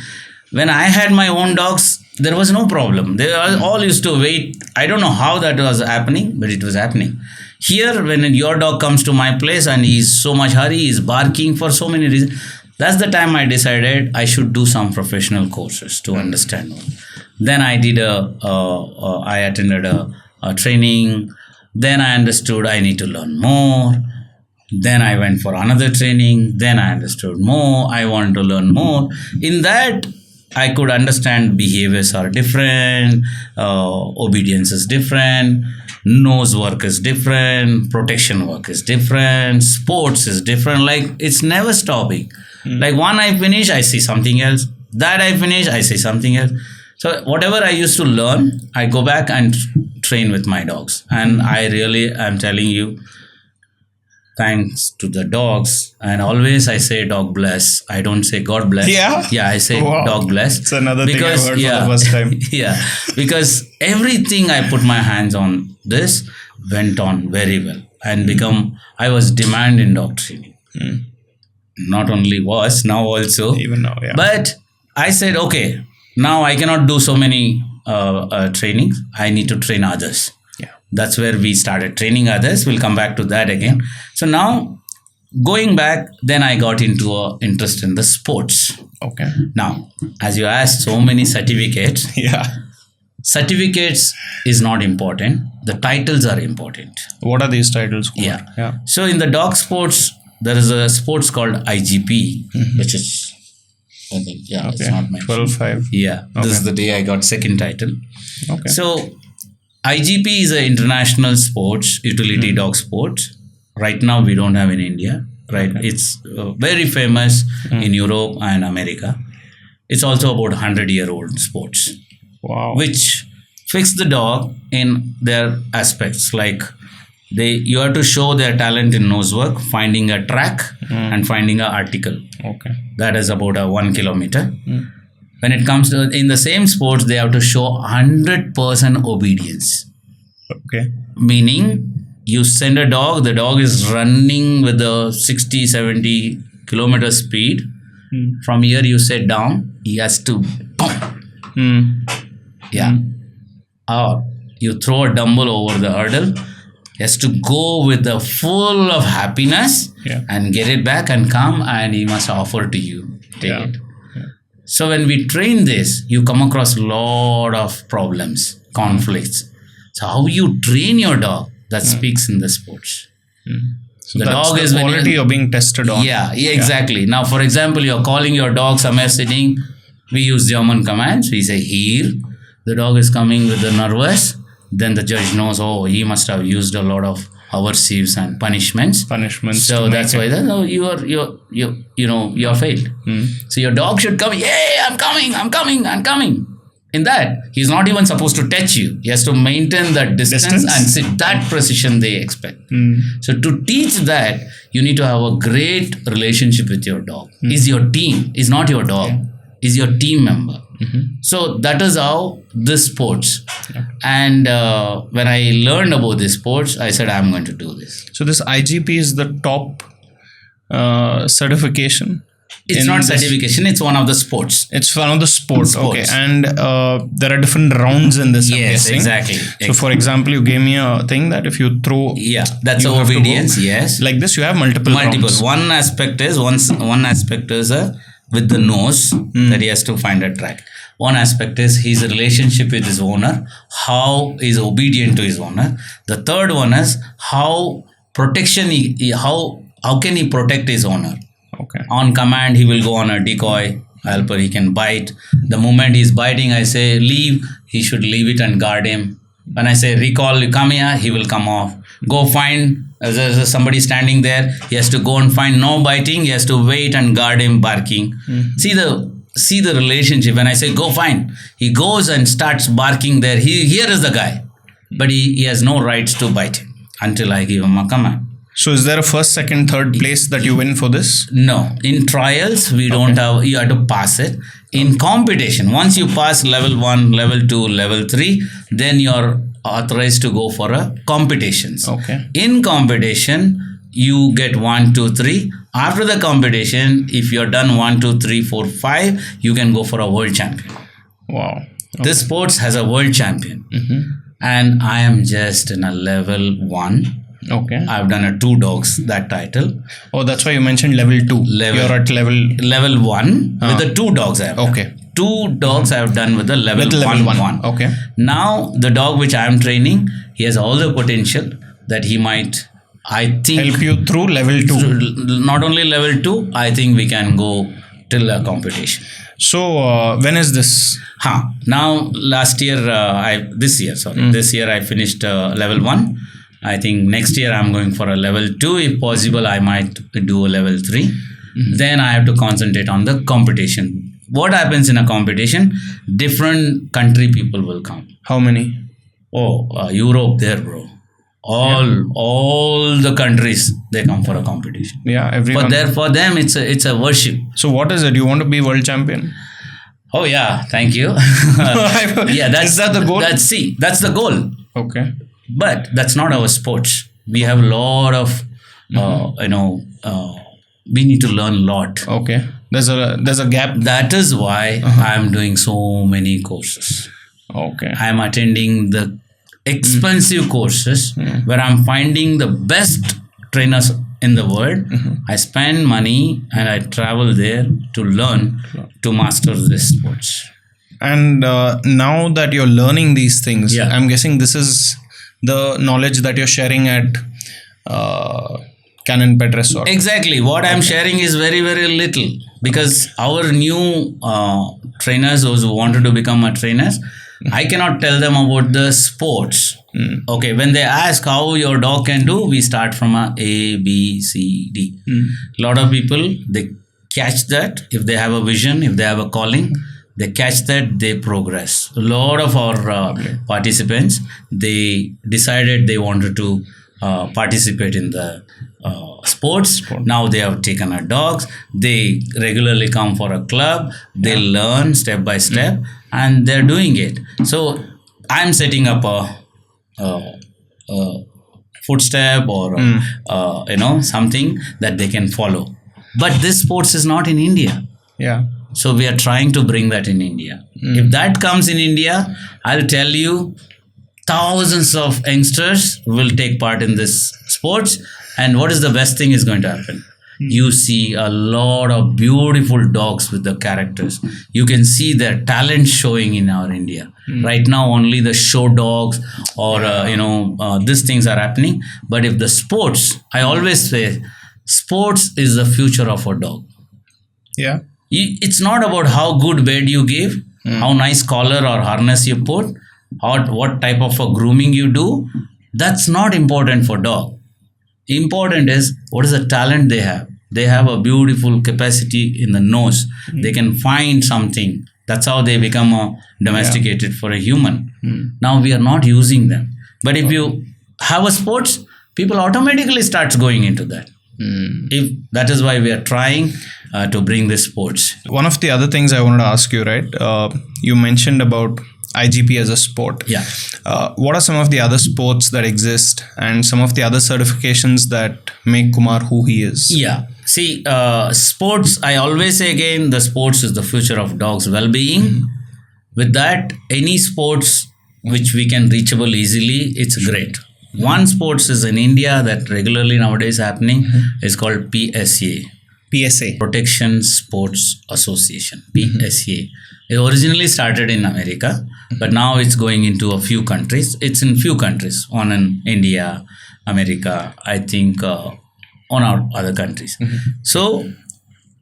When I had my own dogs, there was no problem. They all used to wait. I don't know how that was happening, but it was happening. Here, when your dog comes to my place and he's so much hurry, he's barking for so many reasons, that's the time I decided I should do some professional courses to understand. Then I did I attended a training. Then I understood I need to learn more. Then I went for another training. Then I understood more. I wanted to learn more. In that, I could understand behaviors are different, obedience is different, nose work is different, protection work is different, sports is different. Like, it's never stopping. Like, one I finish, I see something else. That I finish, I see something else. So whatever I used to learn, I go back and train with my dogs. And I really am telling you, thanks to the dogs. And always I say dog bless. I don't say God bless. Yeah, I say dog bless. It's another thing I've heard for the first time. Yeah, because everything I put my hands on this went on very well and I was demand in dog training. Not only was, now also. Even now, yeah. But I said, okay, now I cannot do so many trainings. I need to train others. Yeah. That's where we started training others. We'll come back to that again. So now, going back, then I got into an interest in the sports. Okay. Now, as you asked, so many certificates. Certificates is not important. The titles are important. What are these titles called? Yeah. So in the dog sports, there is a sports called IGP, which is, I think, it's not mentioned. 12-5. Yeah. Okay. This is the day I got second title. Okay. So IGP is an international sports, utility dog sports. Right now, we don't have in India. Right. Okay. It's very famous in Europe and America. It's also about 100-year-old sports. Wow. Which fix the dog in their aspects, like you have to show their talent in nose work, finding a track and finding an article. Okay. That is about 1 kilometer. When it comes to in the same sports, they have to show 100% obedience. Okay. Meaning, you send a dog, the dog is running with a 60-70 kilometer speed. From here, you sit down, he has to Yeah. Or you throw a dumbbell over the hurdle. He has to go with the full of happiness and get it back and come, and he must offer to you. Take it. So when we train this, you come across a lot of problems, conflicts. So how you train your dog, that speaks in the sports. So the dog is the quality you're being tested on. Yeah, exactly. Now, for example, you're calling your dog somewhere sitting. We use German commands. We say here. The dog is coming with the nervous. Then the judge knows, he must have used a lot of aversives and punishments. So that's why you're failed. So your dog should come. Yeah, I'm coming. In that, he's not even supposed to touch you. He has to maintain that distance and sit. That precision they expect. So to teach that, you need to have a great relationship with your dog. Is your team. Is not your dog. Is your team member. So that is how this sports. And when I learned about this sports, I said, I'm going to do this. So this IGP is the top certification. It's not certification, it's one of the sports. It's one of the sports. Okay. And there are different rounds in this. Yes, exactly. So for example, you gave me a thing that if you throw, that's obedience. Yes, like this you have multiple rounds. One aspect is with the nose that he has to find a track. One aspect is his relationship with his owner, how he's obedient to his owner. The third one is how protection how can he protect his owner. Okay. On command, he will go on a decoy helper. He can bite. The moment he's biting, I say leave. He should leave it and guard him. When I say recall, you come here, he will come off. Go find. There's somebody standing there. He has to go and find no biting. He has to wait and guard him barking. See the relationship. When I say go find, he goes and starts barking there. Here is the guy, but he has no rights to bite him until I give him a command. So is there a first, second, third place that you win for this? No. In trials, we don't have, you have to pass it. In competition, once you pass level 1, level 2, level 3, then you're authorized to go for a competitions. Okay. In competition, you get 1, 2, 3. After the competition, if you're done 1, 2, 3, 4, 5, you can go for a world champion. Wow. Okay. This sports has a world champion. And I am just in a level 1. Okay. I've done 2 dogs, that title. Oh, that's why you mentioned level 2. You're at level 1 with the 2 dogs I have done. 2 dogs I have done with the level 1. Okay. Now, the dog which I am training, he has all the potential that he might, I think... help you through level 2. Not only level 2, I think we can go till a competition. So, when is this? Now, this year I finished level 1. I think next year I'm going for a level 2. If possible, I might do a level 3. Then I have to concentrate on the competition. What happens in a competition? Different country people will come. How many? Europe there, bro. All the countries, they come for a competition. Yeah, everyone. But for them, it's a worship. So what is it? You want to be world champion? Oh yeah, thank you. Is that the goal? That's the goal. Okay. But that's not our sports. We have a lot of, we need to learn a lot. Okay. There's a gap. That is why I'm doing so many courses. Okay. I'm attending the expensive courses where I'm finding the best trainers in the world. I spend money and I travel there to learn to master this sports. And now that you're learning these things, I'm guessing this is the knowledge that you're sharing at Canine Pet Resort. Exactly. What I'm sharing is very, very little, because our new trainers, those who wanted to become a trainers, I cannot tell them about the sports. Okay, when they ask how your dog can do, we start from a B, C, D. A lot of people, they catch that. If they have a vision, if they have a calling, they catch that, they progress. A lot of our participants, they decided they wanted to participate in the sports. Now they have taken our dogs. They regularly come for a club. They learn step by step, and they're doing it. So I'm setting up a footstep or something that they can follow. But this sports is not in India. Yeah. So we are trying to bring that in India. If that comes in India, I'll tell you, thousands of youngsters will take part in this sports. And what is the best thing is going to happen? You see a lot of beautiful dogs with the characters. You can see their talent showing in our India. Right now, only the show dogs or, these things are happening. But if the sports, I always say, sports is the future of a dog. Yeah. It's not about how good bed you give, how nice collar or harness you put, or what type of a grooming you do. That's not important for dog. Important is what is the talent they have. They have a beautiful capacity in the nose. They can find something That's how they become domesticated for a human. Now we are not using them. But if you have a sports, people automatically starts going into that. If that is why we are trying to bring this sports. One of the other things I wanted to ask you, right? You mentioned about IGP as a sport. Yeah. What are some of the other sports that exist and some of the other certifications that make Kumar who he is? Yeah. See, sports, I always say again, the sports is the future of dogs' well-being. With that, any sports which we can reachable easily, it's great. One sports is in India that regularly nowadays happening is called PSA. PSA. Protection Sports Association, PSA. It originally started in America, but now it's going into a few countries. It's in few countries, one in India, America, I think on our other countries. So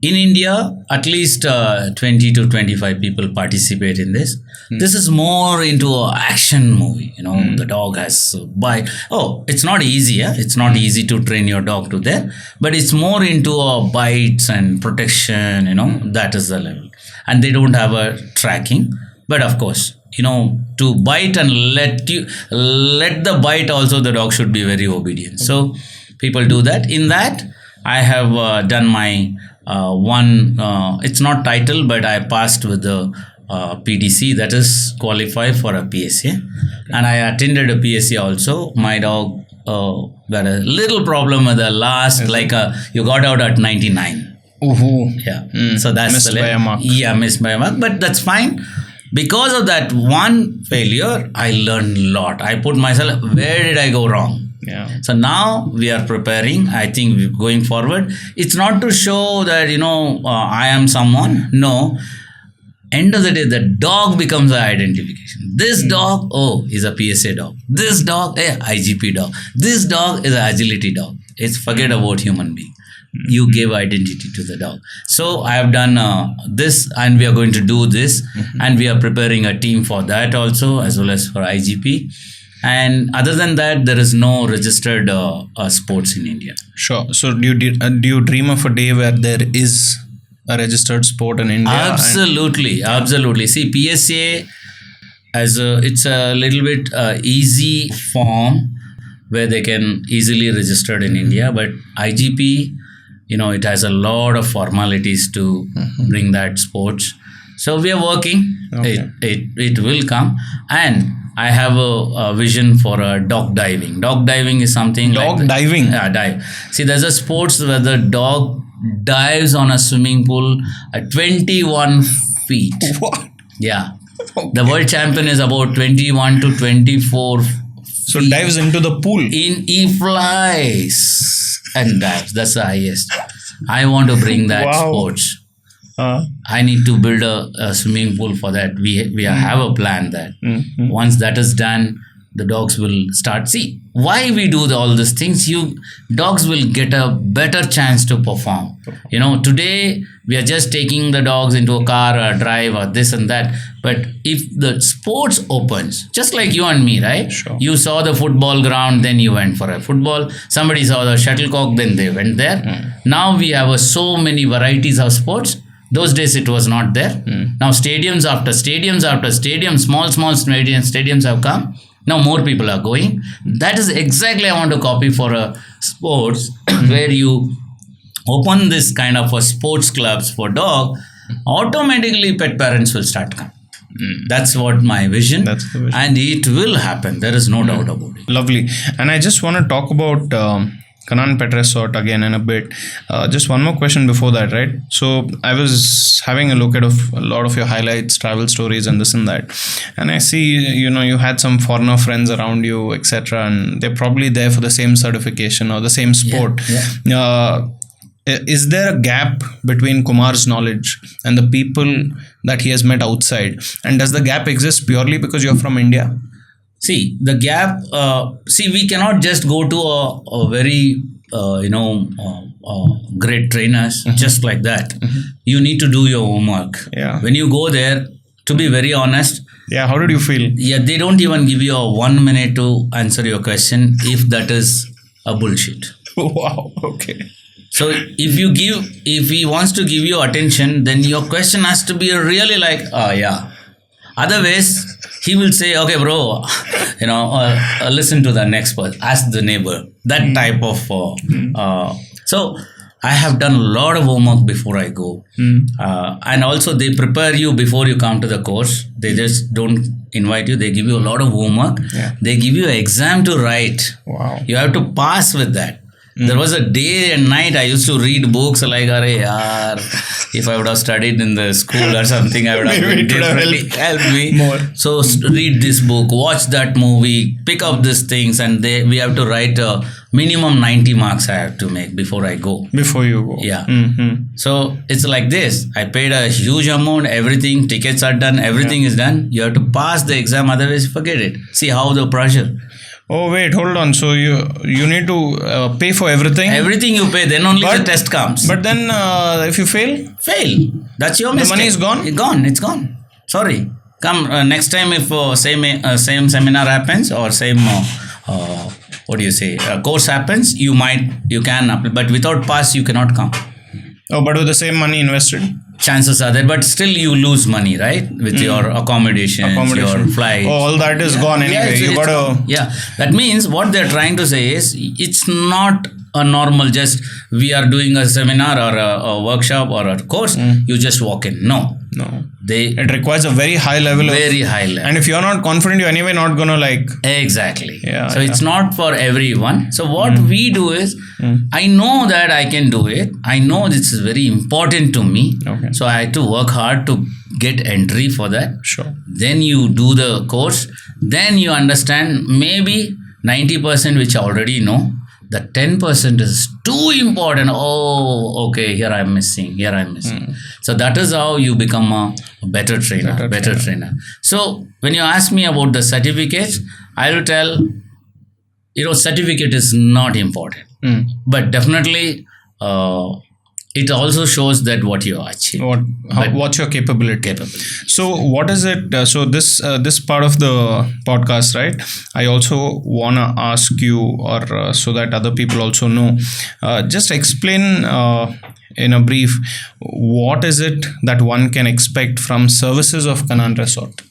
in India, at least 20 to 25 people participate in this. This is more into an action movie. The dog has bite. Oh, it's not easy. It's not easy to train your dog to that. But it's more into bites and protection. That is the level. And they don't have a tracking. But of course, to bite and let the bite also, the dog should be very obedient. So people do that. In that, I have done my one, it's not title, but I passed with the PDC, that is qualified for a PSA. And I attended a PSA also. My dog got a little problem with the last, you got out at 99. Yeah. So that's missed by a mark. Yeah, missed by a mark. But that's fine. Because of that one failure, I learned a lot. I put myself, where did I go wrong? Yeah. So now we are preparing. I think going forward, it's not to show that, I am someone. No. End of the day, the dog becomes an identification. This dog, is a PSA dog. This dog, IGP dog. This dog is an agility dog. It's forget about human being. You give identity to the dog. So I have done this, and we are going to do this, and we are preparing a team for that also, as well as for IGP. And other than that, there is no registered sports in India. Sure. So do you dream of a day where there is a registered sport in India? Absolutely. See, PSA, it's a little bit easy form where they can easily register in India. But IGP, it has a lot of formalities to bring that sports. So we are working. Okay. It will come. And I have a vision for dog diving. Dog diving is something diving? Yeah, dive. See, there's a sports where the dog dives on a swimming pool at 21 feet. What? Yeah. Okay. The world champion is about 21 to 24 So dives into the pool? He flies and dives. That's the highest. I want to bring that sports. I need to build a swimming pool for that. We have a plan that once that is done, the dogs will start. See, why we do all these things? Dogs will get a better chance to perform. Today we are just taking the dogs into a car or a drive or this and that. But if the sports opens, just like you and me, right? Sure. You saw the football ground, then you went for a football. Somebody saw the shuttlecock, then they went there. Now we have so many varieties of sports. Those days it was not there. Now stadiums after stadiums, small stadiums have come. Now more people are going. That is exactly I want to copy for a sports where you open this kind of a sports clubs for dog. Automatically pet parents will start coming. That's what my vision. That's the vision. And it will happen. There is no doubt about it. Lovely. And I just want to talk about Kanan Pet Resort again in a bit. Just one more question before that, right? So I was having a look at a lot of your highlights, travel stories and this and that. And I see, you had some foreigner friends around you, etc. And they're probably there for the same certification or the same sport. Yeah. Is there a gap between Kumar's knowledge and the people that he has met outside? And does the gap exist purely because you're from India? See, the gap, we cannot just go to a very, great trainers just like that. You need to do your homework. Yeah. When you go there, to be very honest. Yeah, how did you feel? Yeah, they don't even give you a 1 minute to answer your question if that is a bullshit. Wow, okay. So if he wants to give you attention, then your question has to be really like, oh yeah. Otherwise, he will say, okay, bro, listen to the next person, ask the neighbor, that type of. So I have done a lot of homework before I go. And also they prepare you before you come to the course. They just don't invite you. They give you a lot of homework. Yeah. They give you an exam to write. Wow. You have to pass with that. There was a day and night I used to read books like, if I would have studied in the school or something, I would have Maybe it would have helped me more. So read this book, watch that movie, pick up these things, and we have to write a minimum 90 marks I have to make before I go. Before you go. Yeah. So it's like this. I paid a huge amount, everything, tickets are done, everything is done. You have to pass the exam, otherwise forget it. See how the pressure. Oh wait, hold on. So you need to pay for everything. Everything you pay, then only the test comes. But then if you fail, That's your mistake. The money is gone. It's gone. Sorry. Come next time if same seminar happens or same course happens, you can apply, but without pass you cannot come. Oh, but with the same money invested. Chances are there, but still you lose money, right? With your accommodation, your flight. Oh, all that is gone anyway. That means what they're trying to say is it's not a normal just we are doing a seminar or a workshop or a course. You just walk in. No. It requires a very high level. And if you're not confident, you're anyway not gonna like. Exactly. So it's not for everyone. So what we do is, I know that I can do it. I know this is very important to me. Okay. So I had to work hard to get entry for that. Sure. Then you do the course. Then you understand maybe 90% which I already know. The 10% is too important. Oh, okay, here I'm missing. So that is how you become a better trainer. So when you ask me about the certificates, I will tell, certificate is not important. But definitely, it also shows that what you achieve. What's your capability? So what is it? So this part of the podcast, right? I also wanna ask you, or so that other people also know. Just explain in a brief, what is it that one can expect from services of Kanan Resort?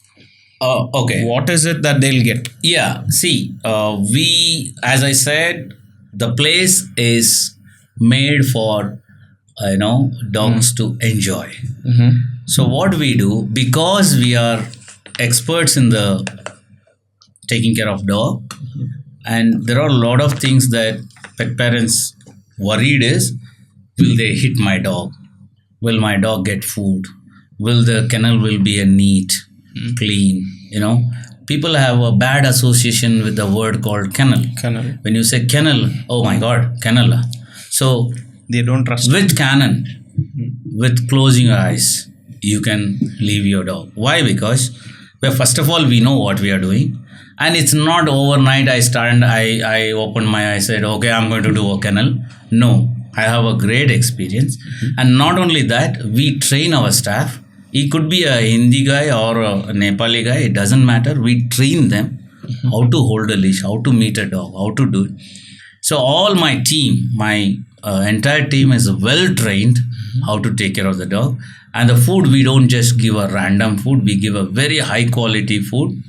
Okay. What is it that they'll get? Yeah. See, as I said, the place is made for dogs to enjoy. So what we do, because we are experts in the taking care of dog, and there are a lot of things that pet parents worried is, will they hit my dog? Will my dog get food? Will the kennel will be neat, clean? People have a bad association with the word called kennel. When you say kennel, oh my God, kennel. So they don't trust with Canon, with closing your eyes, you can leave your dog. Why? Because first of all, we know what we are doing, and it's not overnight. I opened my eyes, said, okay, I'm going to do a kennel. No, I have a great experience, and not only that, we train our staff. He could be a Hindi guy or a Nepali guy. It doesn't matter. We train them how to hold a leash, how to meet a dog, how to do it. So all my team, entire team is well trained how to take care of the dog. And the food, we don't just give a random food. We give a very high quality food,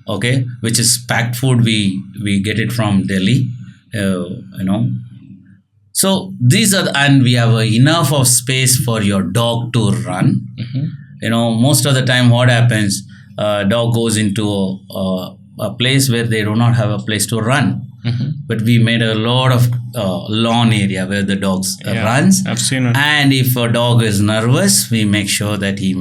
okay, which is packed food. We get it from Delhi, So these are, and we have enough of space for your dog to run. Most of the time what happens, dog goes into a place where they do not have a place to run. But we made a lot of lawn area where the dogs runs. I've seen it. And if a dog is nervous, we make sure that he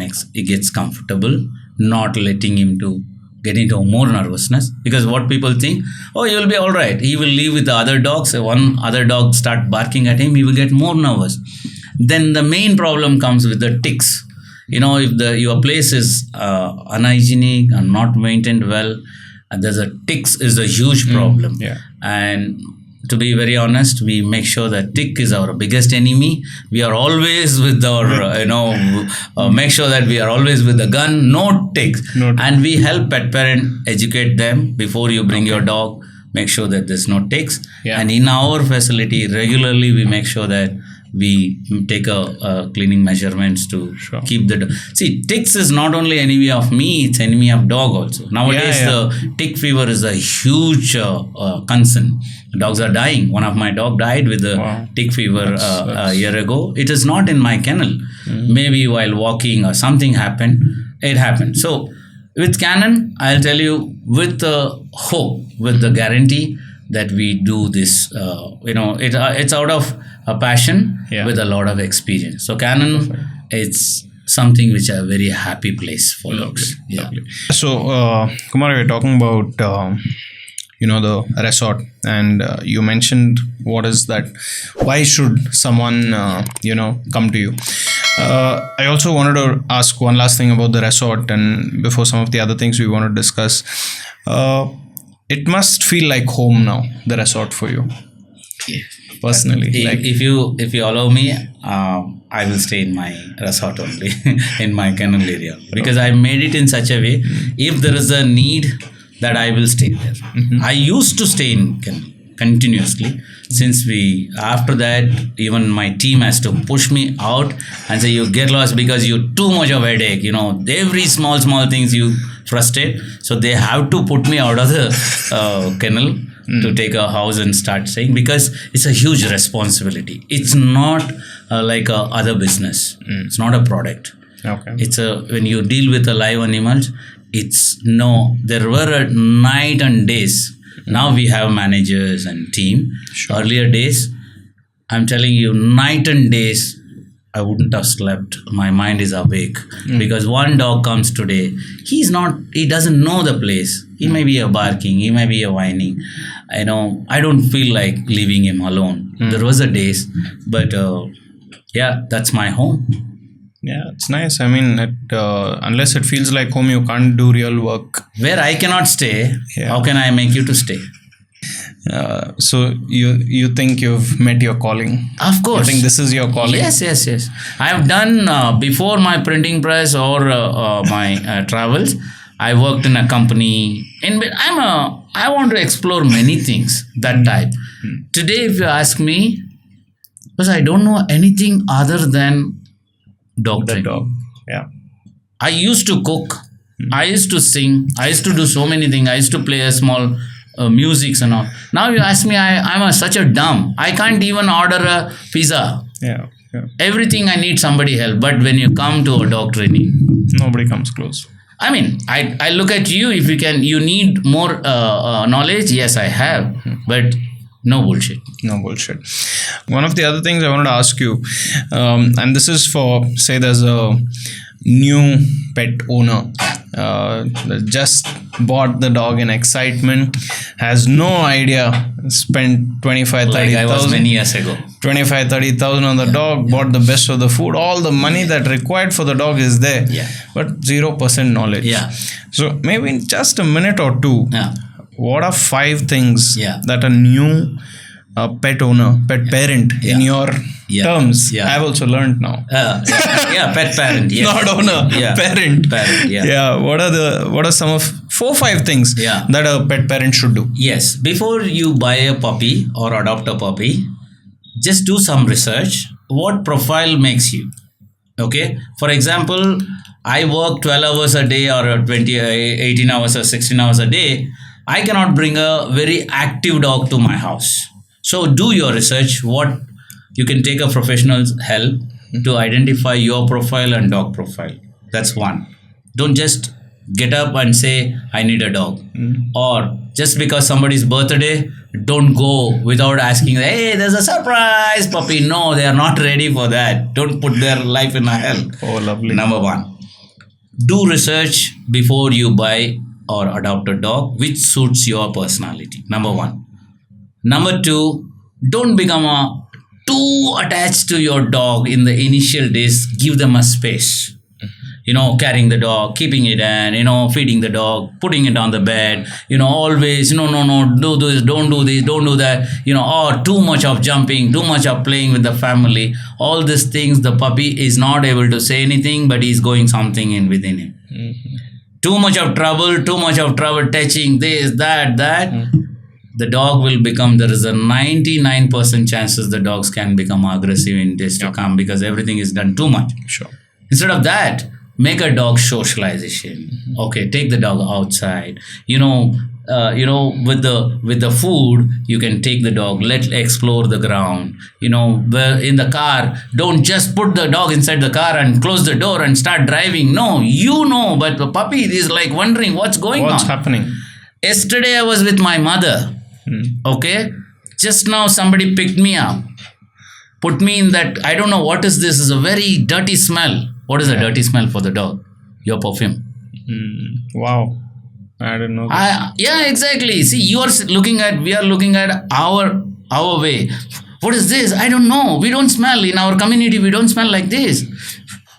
gets comfortable, not letting him to get into more nervousness. Because what people think, oh, he will be all right. He will leave with the other dogs. One other dog start barking at him, he will get more nervous. Then the main problem comes with the ticks. If your place is unhygienic and not maintained well, and there's ticks is a huge problem. And to be very honest, we make sure that tick is our biggest enemy. We are always with our, make sure that we are always with the gun, no ticks. And we help pet parent educate them before you bring your dog. Make sure that there's no ticks. And in our facility, regularly we make sure that we take a cleaning measurements to keep the see, ticks is not only enemy of me, it's enemy of dog also. Nowadays the tick fever is a huge concern. Dogs are dying. One of my dog died with the tick fever a year ago. It is not in my kennel. Maybe while walking or something happened, it happened. So with Canon, I'll tell you with the hope, with the guarantee that we do this, it's out of a passion with a lot of experience. So Canon, it's something which a very happy place for dogs. Yeah. So Kumar, we're talking about the resort, and you mentioned what is that? Why should someone come to you? I also wanted to ask one last thing about the resort, and before some of the other things we want to discuss. It must feel like home now, the resort for you. Personally, if you allow me, I will stay in my resort only in my kennel area, because I made it in such a way, if there is a need, that I will stay there. I used to stay in kennel continuously. After that, even my team has to push me out and say, you get lost because you too much of headache, every small things you frustrate. So they have to put me out of the kennel to take a house and start staying, because it's a huge responsibility. It's not like a other business. It's not a product. Okay. It's when you deal with the live animals, there were night and days. Now we have managers and team. Earlier days, I'm telling you, night and days, I wouldn't have slept. My mind is awake because one dog comes today. He doesn't know the place. He may be a barking. He may be a whining. I don't feel like leaving him alone. There was a days, but that's my home. Yeah, it's nice. I mean, unless it feels like home, you can't do real work. Where I cannot stay, how can I make you to stay? So you think you've met your calling? Of course. You think this is your calling? Yes. I have done before my printing press or my travels. I worked in a company. I want to explore many things that type. Today, if you ask me, because I don't know anything other than dog training. Dog. Yeah. I used to cook. I used to sing. I used to do so many things. I used to play a small music and all. Now you ask me, I'm such a dumb. I can't even order a pizza. Yeah. Everything I need somebody help. But when you come to a dog training, nobody comes close. I mean, I look at you. If you need more knowledge. Yes, I have. But no bullshit. One of the other things I wanted to ask you, and this is for, say there's a new pet owner that just bought the dog in excitement, has no idea, spent 25-30,000. Like I was many years ago. 25-30,000 on the dog, bought the best of the food, all the money that required for the dog is there, but 0% knowledge. So maybe in just a minute or two, what are 5 things that a new pet parent in your terms, I've also learned now. Pet parent. Yes. Not owner, parent. What are some of 4-5 things that a pet parent should do? Yes. Before you buy a puppy or adopt a puppy, just do some research. What profile makes you? Okay. For example, I work 12 hours a day or 18 hours or 16 hours a day. I cannot bring a very active dog to my house. So do your research. You can take a professional's help to identify your profile and dog profile. That's one. Don't just get up and say, I need a dog. Or just because somebody's birthday, don't go without asking, hey, there's a surprise puppy. No, they are not ready for that. Don't put their life in a hell. Oh, lovely. Number 1. Do research before you buy or adopt a dog which suits your personality. Number 1. Number 2, don't become too attached to your dog in the initial days. Give them a space. Carrying the dog, keeping it in, feeding the dog, putting it on the bed, always, no, do this, don't do this, don't do that, or too much of jumping, too much of playing with the family. All these things, the puppy is not able to say anything, but he's going something in within him. Too much of trouble, touching this, that. the dog will become, there is a 99% chances the dogs can become aggressive in days to come because everything is done too much. Sure. Instead of that, make a dog socialization. Okay, take the dog outside. With the food, you can take the dog. Let explore the ground. Where in the car, don't just put the dog inside the car and close the door and start driving. No, but the puppy is like wondering what's going on. What's happening? Yesterday, I was with my mother. Okay, just now somebody picked me up, put me in that. I don't know what is this. It's a very dirty smell. What is a dirty smell for the dog? Your perfume. Wow. I don't know. Yeah, exactly. See, we are looking at our way. What is this? I don't know. We don't smell. In our community, we don't smell like this.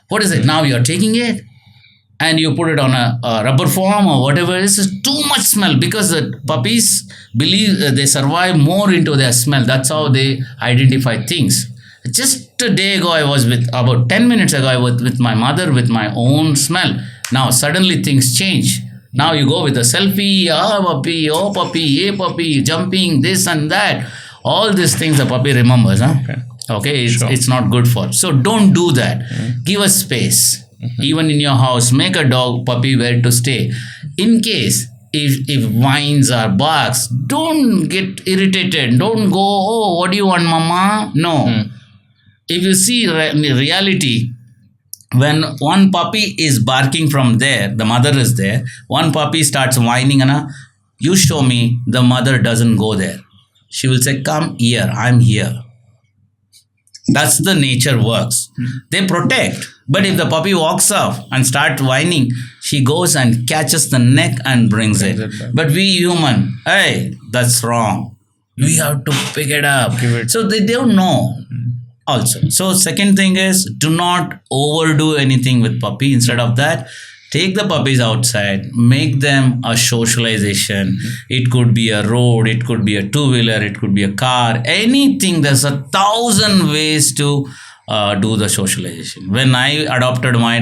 What is it? Now you're taking it and you put it on a rubber form or whatever. This is too much smell because the puppies believe they survive more into their smell. That's how they identify things. Just a day ago, about 10 minutes ago, I was with my mother with my own smell. Now, suddenly things change. Now you go with a selfie, oh puppy, hey puppy, jumping, this and that. All these things the puppy remembers. Okay, it's not good for. So don't do that. Give us space. Even in your house, make a dog puppy where to stay. In case if whines or barks, don't get irritated. Don't go, oh, what do you want, mama? No. If you see reality, when one puppy is barking from there, the mother is there, one puppy starts whining, you show me, the mother doesn't go there. She will say, come here, I'm here. That's the nature works. They protect. But if the puppy walks off and starts whining, she goes and catches the neck and brings it. But we human, hey, that's wrong. We have to pick it up. So they don't know. Also, so second thing is, do not overdo anything with puppy. Instead of that, take the puppies outside, make them a socialization. It could be a road, it could be a two-wheeler, it could be a car, anything. There's 1,000 ways to do the socialization. When I adopted my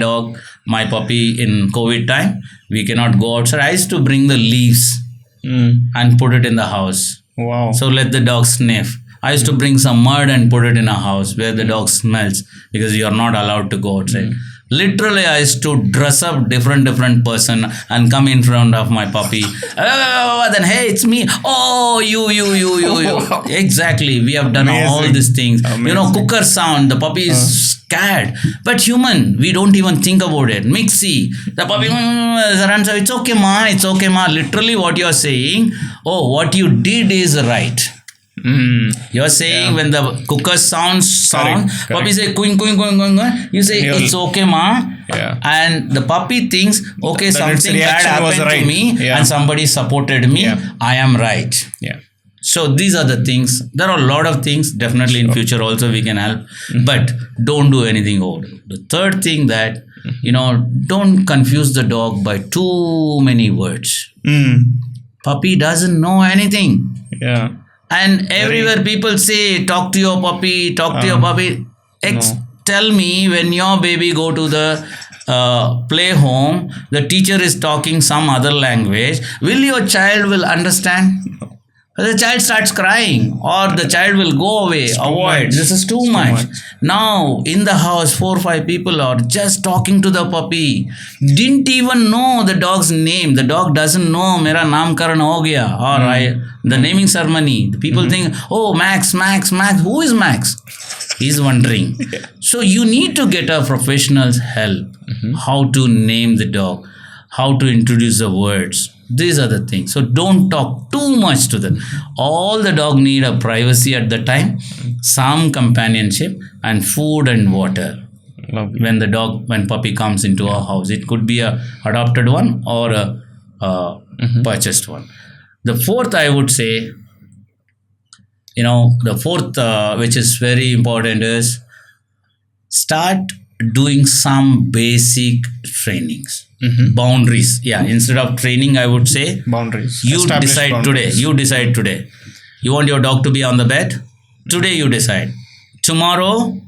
puppy in COVID time, we cannot go outside. I used to bring the leaves and put it in the house. Wow. So let the dog sniff. I used to bring some mud and put it in a house where the dog smells because you are not allowed to go outside. Literally, I used to dress up different person and come in front of my puppy. Then, hey, it's me. Oh, you. Exactly. We have done all these things. Amazing. Cooker sound. The puppy is scared. But human, we don't even think about it. Mixie. The puppy runs away. It's okay, ma. It's okay, ma. Literally, what you are saying, what you did is right. You're saying when the cooker sound, puppy say going. You say it's okay, ma. Yeah. And the puppy thinks, okay, something bad happened right. to me and somebody supported me. Yeah. I am right. Yeah. So these are the things. There are a lot of things. Definitely in future also we can help, but don't do anything old. The third thing that don't confuse the dog by too many words. Puppy doesn't know anything. Yeah. And everywhere people say, talk to your puppy, Tell me, when your baby go to the play home, the teacher is talking some other language, will your child will understand? The child starts crying or the child will go away, avoid. This is too much. Now, in the house, 4 or 5 people are just talking to the puppy. Didn't even know the dog's name. The dog doesn't know, Mera namkaran ho gaya. Or the naming ceremony. The people think, oh, Max. Who is Max? He's wondering. So, you need to get a professional's help. How to name the dog. How to introduce the words. These are the things. So don't talk too much to them. All the dog need a privacy at the time, some companionship, and food and water. Lovely. When puppy comes into our house, it could be a adopted one or a purchased one. The fourth, I would say, which is very important, is start doing some basic trainings. Boundaries. Yeah, instead of training, I would say boundaries. You decide today. You want your dog to be on the bed? Today you decide. Tomorrow,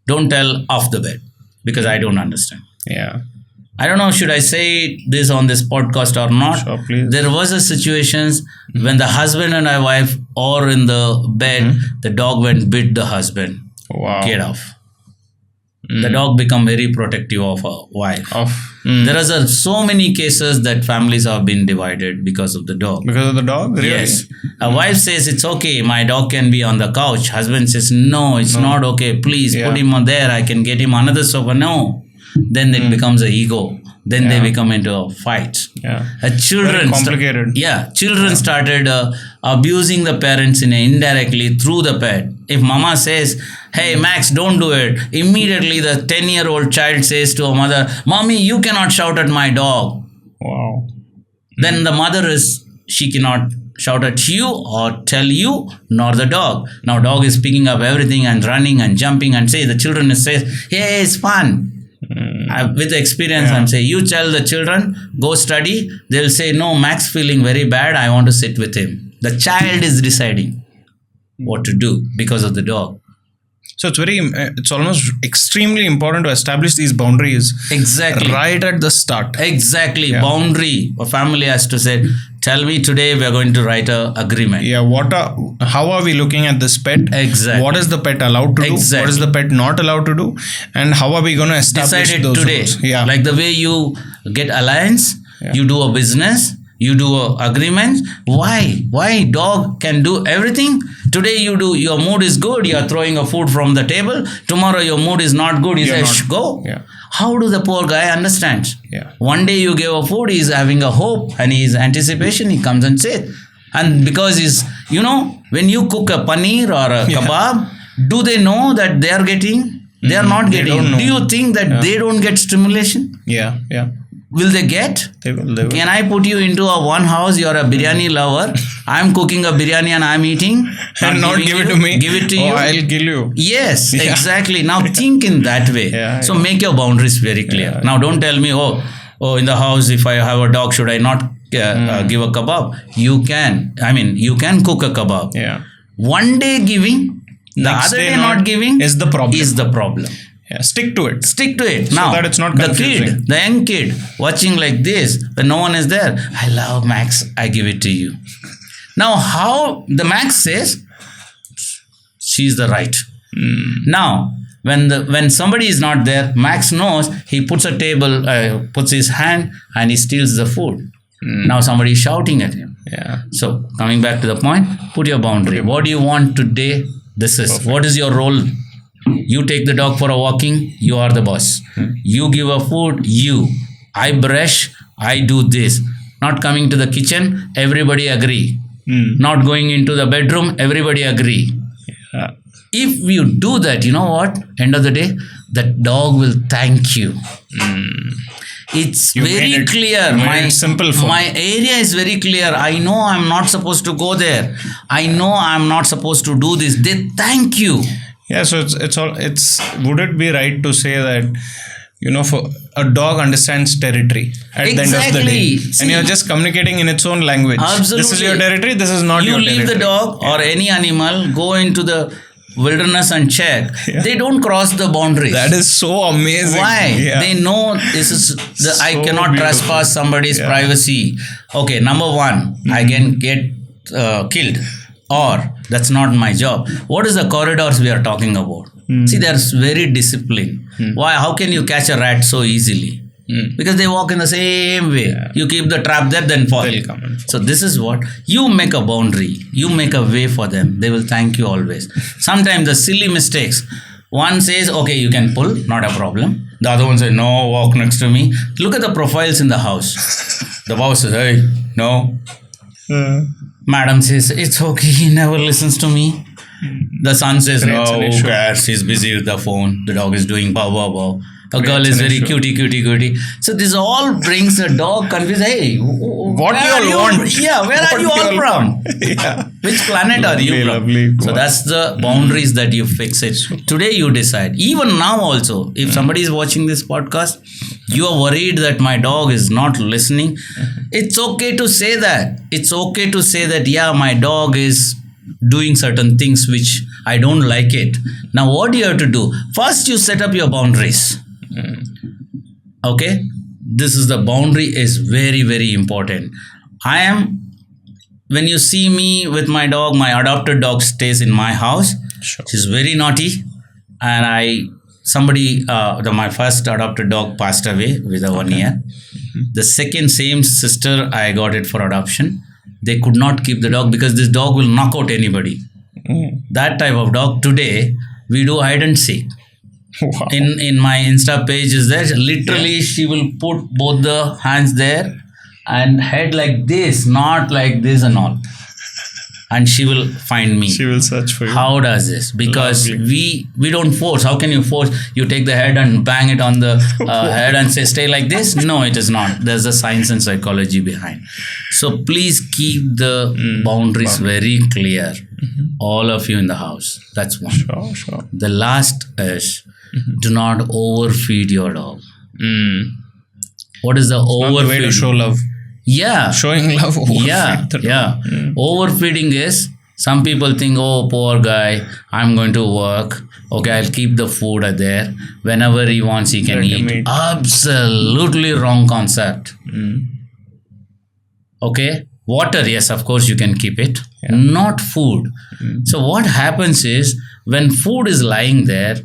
don't tell off the bed because I don't understand. Yeah. I don't know, should I say this on this podcast or not? Sure, please. There was a situations when the husband and a wife are in the bed, the dog went bit the husband. Wow. Get off. The dog become very protective of a wife. There are so many cases that families have been divided because of the dog. Because of the dog? Really? Yes. A wife says it's okay, my dog can be on the couch. Husband says no, it's not okay. Please put him on there. I can get him another sofa. No. Then it becomes a ego. Then they become into a fight. Yeah. Children Very complicated. Children started abusing the parents indirectly through the pet. If mama says, hey Max, don't do it, immediately the 10-year-old child says to a mother, mommy, you cannot shout at my dog. Wow. Then the mother she cannot shout at you or tell you nor the dog. Now dog is picking up everything and running and jumping and the children says, hey, it's fun. With experience, I'm saying, you tell the children, go study. They'll say, no, Max feeling very bad. I want to sit with him. The child is deciding what to do because of the dog. So it's almost extremely important to establish these boundaries. Exactly. Right at the start. Exactly. Yeah. Boundary. A family has to say, tell me today we are going to write a agreement. Yeah. How are we looking at this pet? Exactly. What is the pet allowed to do? What is the pet not allowed to do? And how are we going to establish Decide it those today. rules? Yeah. Like the way you get alliance, you do a business, you do a agreement. Why dog can do everything? Today you do, your mood is good, you are throwing a food from the table. Tomorrow your mood is not good, you say go. Yeah. How do the poor guy understand? Yeah. One day you give a food, he's having a hope and his anticipation, he comes and says. And because he's, when you cook a paneer or a kebab, do they know that they are getting? They are not getting. Do you think that they don't get stimulation? Yeah. Will they get? They will. Can I put you into one house? You're a biryani lover. I'm cooking a biryani and I'm eating. And not give it to me. Give it to you. I'll kill you. Yes, exactly. Now think in that way. So make your boundaries very clear. Now don't tell me, in the house, if I have a dog, should I not give a kebab? You can. You can cook a kebab. Yeah. One day giving, the other day not giving is the problem. Yeah, stick to it. Now, so that it's not confusing. The young kid watching like this, when no one is there, I love Max, I give it to you. Now, how the Max says, she's the right. Now, when somebody is not there, Max knows, he puts a table, puts his hand and he steals the food. Now somebody is shouting at him. Yeah. So, coming back to the point, put your boundary. What do you want today? This is. Perfect. What is your role? You take the dog for a walking, you are the boss. You give a food, I brush, I do this. Not coming to the kitchen, everybody agree. Not going into the bedroom, everybody agree. Yeah. If you do that, you know what? End of the day, that dog will thank you. It's very clear. My area is very clear. I know I'm not supposed to go there. I know I'm not supposed to do this. They thank you. Yeah, so would it be right to say that, for a dog understands territory at the end of the day? And you're just communicating in its own language. Absolutely. This is your territory, this is not your territory. You leave the dog or any animal, go into the wilderness and check. They don't cross the boundaries. That is so amazing. Why? They know this is I cannot trespass somebody's privacy. Okay, number one, I can get killed. Or that's not my job. What is the corridors we are talking about? See, they're very disciplined. Why? How can you catch a rat so easily? Because they walk in the same way. You keep the trap there, then fall. So this is what you make a boundary. You make a way for them. They will thank you always. Sometimes the silly mistakes. One says, okay, you can pull, not a problem. The other one says, no, walk next to me. Look at the profiles in the house. The boss says, hey, no. Madam says, it's okay, he never listens to me. The son says, no, who cares? He's busy with the phone. The dog is doing bow, bow, bow. A girl is very cutie. So this all brings a dog confused. Hey, what you all want? Yeah, where are you all from? Which planet are you from? So that's the boundaries that you fix it. Today you decide. Even now also, if somebody is watching this podcast, you are worried that my dog is not listening. It's okay to say that. It's okay to say that, yeah, my dog is doing certain things which I don't like it. Now what do you have to do? First you set up your boundaries. Okay? this is the boundary is very, very important. I am, when you see me with my dog, my adopted dog stays in my house. Sure. She's very naughty, and my first adopted dog passed away with a 1 year. The second same sister, I got it for adoption. They could not keep the dog because this dog will knock out anybody. That type of dog. Today we do hide and seek. Wow. In my Insta page is there. Literally, she will put both the hands there and head like this, not like this and all. And she will find me. She will search for you. How does this? Because Lovely. we don't force. How can you force? You take the head and bang it on the head and say stay like this? No, it is not. There's a science and psychology behind. So please keep the boundaries very clear. All of you in the house. That's one. Sure. The last is do not overfeed your dog. What is the One way to overfeed? show love. Yeah. Showing love. Yeah. Overfeeding is, some people think, oh, poor guy, I'm going to work. Okay, I'll keep the food there. Whenever he wants, he can Let him eat. eat. Absolutely wrong concept. Okay. Water, yes, of course, you can keep it. Not food. So what happens is, when food is lying there,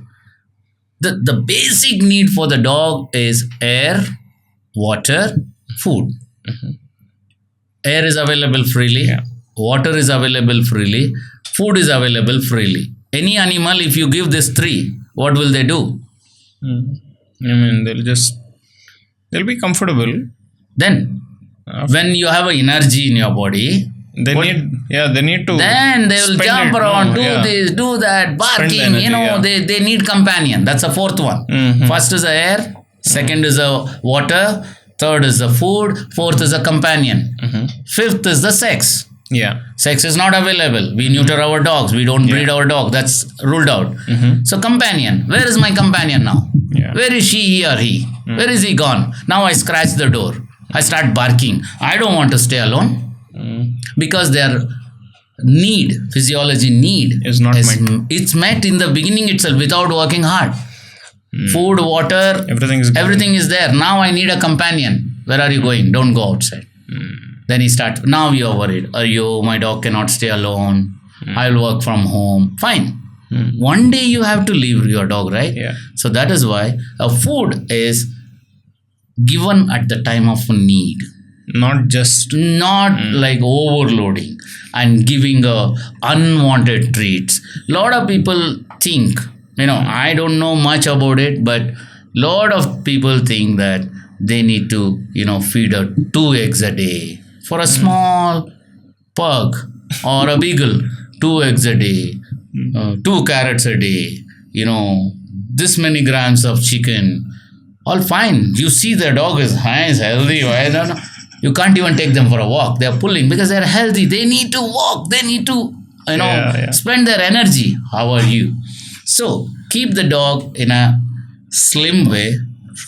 the basic need for the dog is air, water, food. Air is available freely. Water is available freely. Food is available freely. Any animal, if you give this three, what will they do? I mean, they'll be comfortable. Then, when you have energy in your body, They need to. then they will spend jump it. around, No, do yeah. this, do that, barking. energy, They need companion. That's the fourth one. First is the air. Second is the water. Third is the food. Fourth is the companion. Fifth is the sex. Yeah. Sex is not available. We neuter our dogs. We don't breed our dog. That's ruled out. So companion. Where is my companion now? Yeah. Where is she, he or he? Where is he gone? Now I scratch the door. I start barking. I don't want to stay alone. Because their physiology need Is not met. It's met in the beginning itself without working hard. Food, water, everything is there. Now I need a companion. Where are you going? Don't go outside. Then he starts. Now you are worried. My dog cannot stay alone. I will work from home. Fine. One day you have to leave your dog, right? Yeah. So that is why a food is given at the time of need. Not just. Not like overloading and giving unwanted treats. Lot of people think, I don't know much about it, but lot of people think that they need to, feed 2 eggs a day. For a small pug or a beagle, 2 eggs a day, 2 carrots a day, this many grams of chicken. All fine. You see the dog is nice, healthy. I don't know. You can't even take them for a walk. They are pulling because they are healthy. They need to walk. They need to, spend their energy. How are you? So keep the dog in a slim way.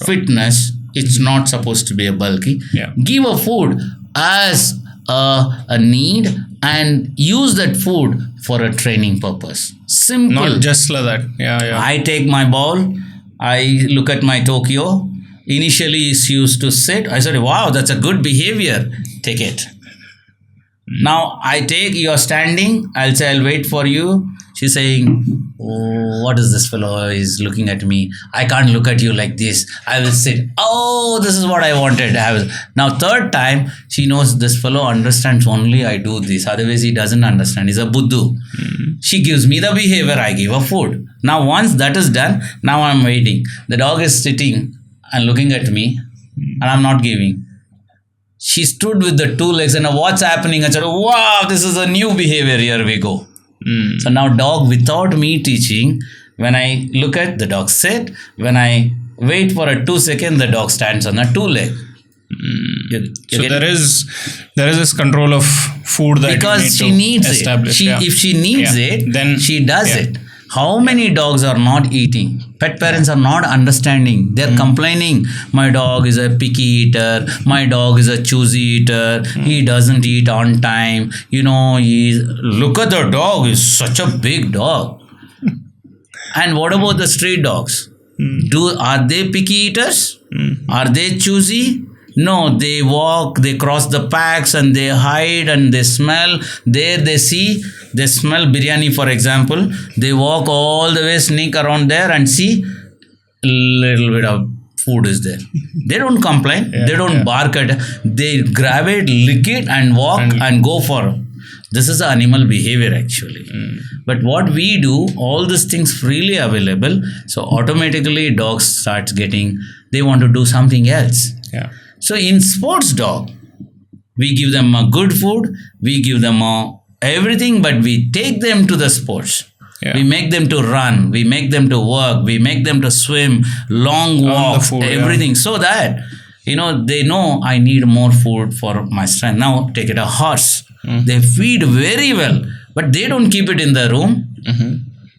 Fitness. It's not supposed to be a bulky. Give a food as a need and use that food for a training purpose. Simple. Not just like that. Yeah. I take my ball. I look at my Tokyo. Initially, she used to sit. I said, wow, that's a good behavior. Take it. Now, you're standing. I'll say, I'll wait for you. She's saying, oh, what is this fellow? He's looking at me. I can't look at you like this. I will sit. Oh, this is what I wanted. Now, third time, she knows this fellow understands only I do this. Otherwise, he doesn't understand. He's a Buddhu. She gives me the behavior. I give her food. Now, once that is done, now I'm waiting. The dog is sitting and looking at me, and I'm not giving. She stood with the 2 legs and what's happening? I said, wow, this is a new behavior. Here we go. So now dog, without me teaching, when I look at the dog sit, when I wait for a 2 seconds, the dog stands on a 2 leg. So there is this control of food that because she needs it. If she needs it, then she does it. How many dogs are not eating? Pet parents are not understanding. They're complaining. My dog is a picky eater. My dog is a choosy eater. He doesn't eat on time. Look at the dog. He's such a big dog. And what about the street dogs? Are they picky eaters? Are they choosy? No, they walk, they cross the packs and they hide and they smell. There they see, they smell biryani, for example. They walk all the way, sneak around there and see little bit of food is there. They don't complain. They don't bark at. They grab it, lick it, and walk and go for. This is the animal behavior actually. But what we do, all these things freely available. So automatically dogs starts getting. They want to do something else. Yeah. So in sports dog, we give them a good food. We give them everything, but we take them to the sports. Yeah. We make them to run, we make them to work, we make them to swim, long walks, everything. So that, they know I need more food for my strength. Now take it a horse. They feed very well, but they don't keep it in the room.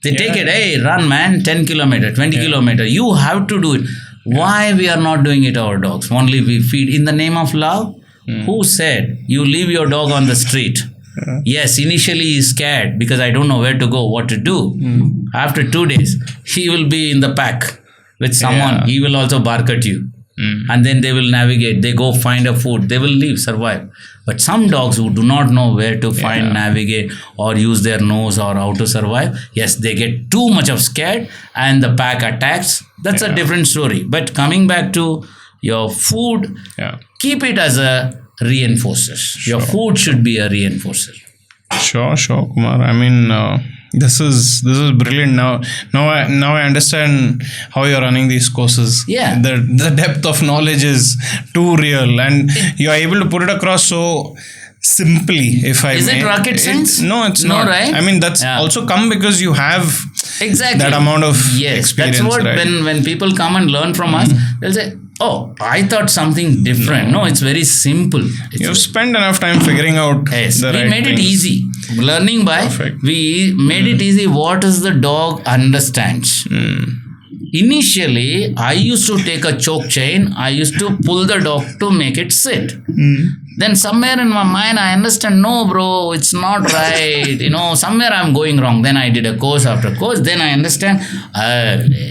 They take it, hey, run man, 10 kilometer, 20 kilometer. You have to do it. Why we are not doing it our dogs? Only we feed in the name of love. Who said you leave your dog on the street? Yes, initially he is scared because I don't know where to go, what to do. After 2 days, he will be in the pack with someone. He will also bark at you. And then they will navigate. They go find a food. They will live, survive. But some dogs who do not know where to find, navigate, or use their nose or how to survive, yes, they get too much of scared and the pack attacks. That's a different story. But coming back to your food, keep it as a reinforcer. Your food should be a reinforcer. Sure, Kumar. I mean, this is brilliant. Now I understand how you're running these courses. Yeah. The depth of knowledge is too real, and you're able to put it across so simply. If I is may. It rocket science? No, it's not. Right? I mean, that's also come because you have that amount of experience. That's what right? when people come and learn from us, they'll say, oh, I thought something different. No, it's very simple. You've spent enough time figuring out the right we made it easy. Learning by, we made it easy. What is the dog understands? Initially, I used to take a choke chain. I used to pull the dog to make it sit. Then somewhere in my mind, I understand, no, bro, it's not right. Somewhere I'm going wrong. Then I did a course after course. Then I understand,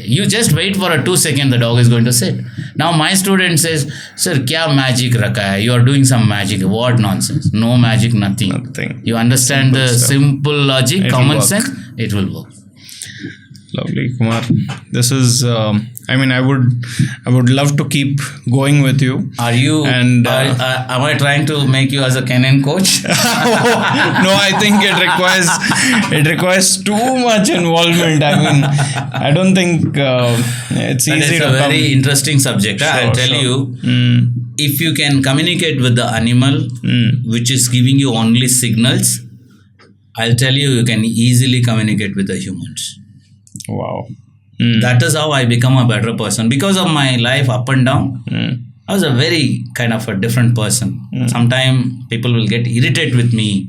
you just wait for a 2 seconds, the dog is going to sit. Now my student says, sir, kya magic rakha hai? You are doing some magic. What nonsense? No magic, nothing. You understand simple the simple logic, common sense, it will work. Lovely, Kumar. This is. I would love to keep going with you. Are you? And am I trying to make you as a Canine Coach? No, I think it requires too much involvement. I mean, I don't think it's easy. It's a very interesting subject. I'll tell you. If you can communicate with the animal, which is giving you only signals, I'll tell you, you can easily communicate with the humans. Wow. That is how I become a better person. Because of my life up and down, I was a very kind of a different person. Sometimes people will get irritated with me,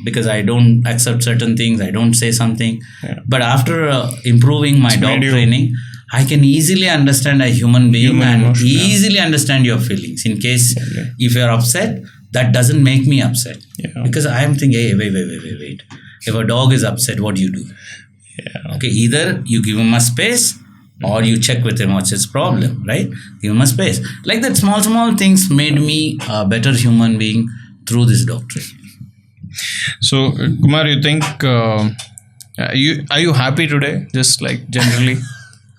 because I don't accept certain things, I don't say something. But after improving my dog training, I can easily understand a human being and easily understand your feelings. In case if you're upset, that doesn't make me upset. Because I am thinking, hey, wait. If a dog is upset, what do you do? Okay, either you give him a space or you check with him what's his problem, right? Give him a space. Like that, small things made me a better human being through this doctrine. So, Kumar, you think are you happy today? Just like generally.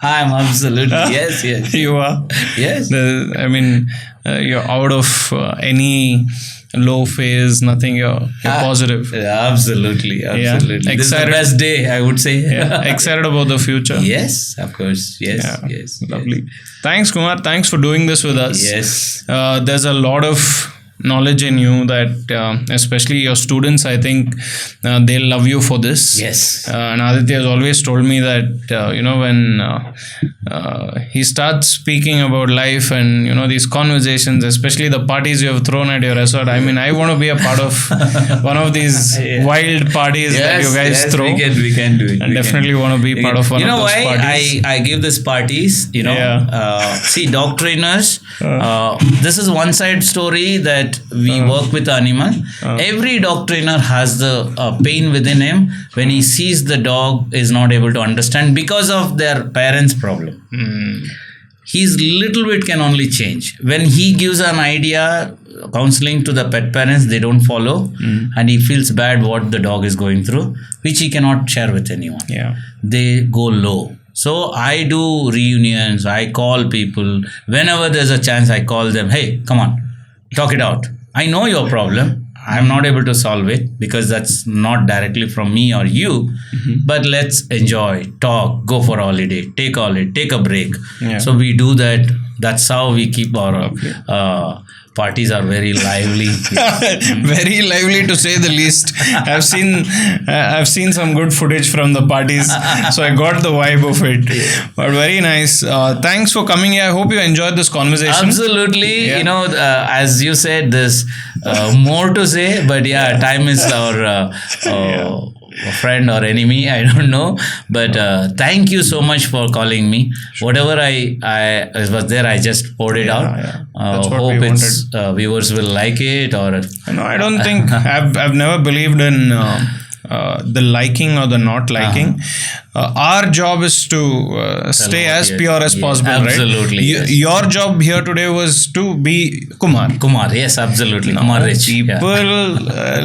I'm absolutely yes. You are. Yes. You're out of any low phase, nothing. You're positive. Absolutely. Excited. This is the best day, I would say. Excited about the future. Yes, of course. Yes. Lovely. Thanks, Kumar. Thanks for doing this with us. Yes. There's a lot of knowledge in you that especially your students, I think they'll love you for this. Yes. And Aditya has always told me that when he starts speaking about life and these conversations, especially the parties you have thrown at your resort, I want to be a part of one of these wild parties that you guys throw. We can do it. And definitely want to be part of one of those parties. I give these parties, see, dog trainers, this is one side story that that we work with the animal. Every dog trainer has the pain within him when he sees the dog is not able to understand because of their parents' problem. His little bit can only change. When he gives an idea, counseling to the pet parents, they don't follow, and he feels bad what the dog is going through, which he cannot share with anyone. Yeah. They go low. So I do reunions, I call people. Whenever there's a chance, I call them, hey, come on, talk it out. I know your problem. I'm not able to solve it because that's not directly from me or you, but let's enjoy, talk, go for a holiday, take a break. Yeah. So we do that. That's how we keep our parties are very lively. Very lively to say the least. I've seen some good footage from the parties, so I got the vibe of it. But very nice. Thanks for coming here. I hope you enjoyed this conversation. Absolutely. Yeah. You know, as you said, there's more to say, but time is our friend or enemy, I don't know, but thank you so much for calling me. Whatever I was there, I just poured it out. That's what hope we it's viewers will like it. Or no, I don't think I've never believed in the liking or the not liking. Our job is to stay as pure as possible, absolutely, right? yes. Your job here today was to be Kumar, yes, absolutely. Kumar Rich. People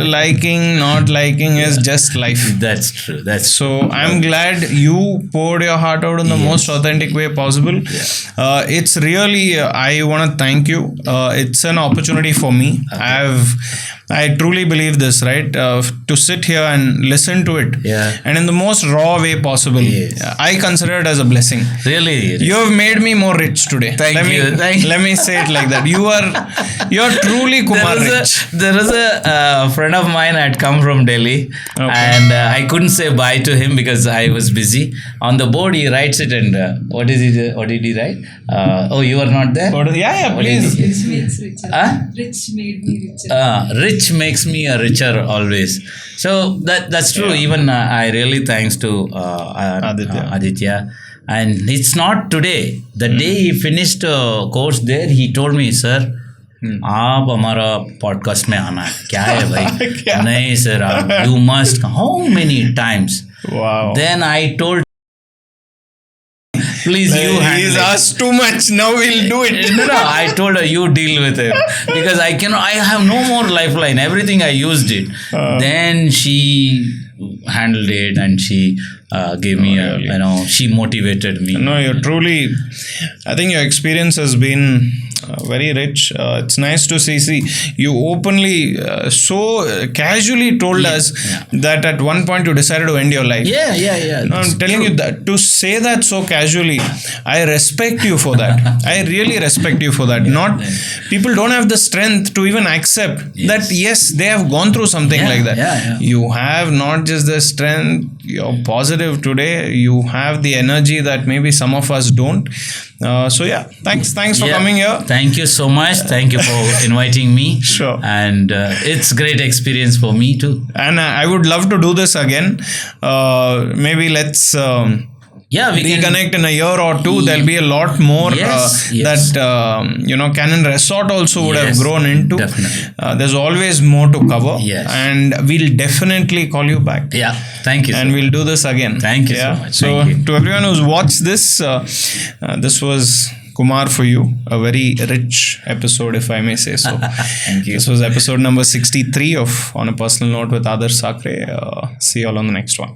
liking, not liking is just life. That's true. That's so I'm glad you poured your heart out in the most authentic way possible. It's really I want to thank you. It's an opportunity for me. I truly believe this, right? To sit here and listen to it, and in the most raw way possible. I consider it as a blessing. Really, you have made me more rich today. Thank you. Let me say it like that. You're truly Kumar Rich. There is a friend of mine had come from Delhi, and I couldn't say bye to him because I was busy. On the board, he writes it, and what did he write? Oh, you are not there? Please. Rich makes richer. Rich made me richer. Rich makes me a richer always. So that's true. Even I really thanks to Aditya. And it's not today. The day he finished course there, he told me, sir, आप हमारा podcast में आना है. क्या है भाई? नहीं sir, you must. How many times? Wow. Then I told, please, you handle he's asked too much. Now we'll do it. No, I told her, you deal with it because I have no more lifeline. Everything I used it. Then she handled it and she gave me she motivated me. No, you're truly, I think your experience has been very rich. It's nice to see you openly so casually told us that at one point you decided to end your life. No, I'm telling you that to say that so casually, I respect you for that. I really respect you for that. People don't have the strength to even accept that yes, they have gone through something like that. You have not just the strength, you're positive today, you have the energy that maybe some of us don't. Thanks for coming here. Thank you so much. Thank you for inviting me. Sure. And it's great experience for me too. And I would love to do this again. Maybe let's we reconnect in a year or two. There'll be a lot more that Canine Resort also would have grown into. Definitely. There's always more to cover. And we'll definitely call you back. Thank you. And we'll do this again. Thank you so much. So to everyone who's watched this, this was Kumar for you. A very rich episode, if I may say so. Thank you. This was episode number 63 of On a Personal Note with Adarsh Sakare. See you all on the next one.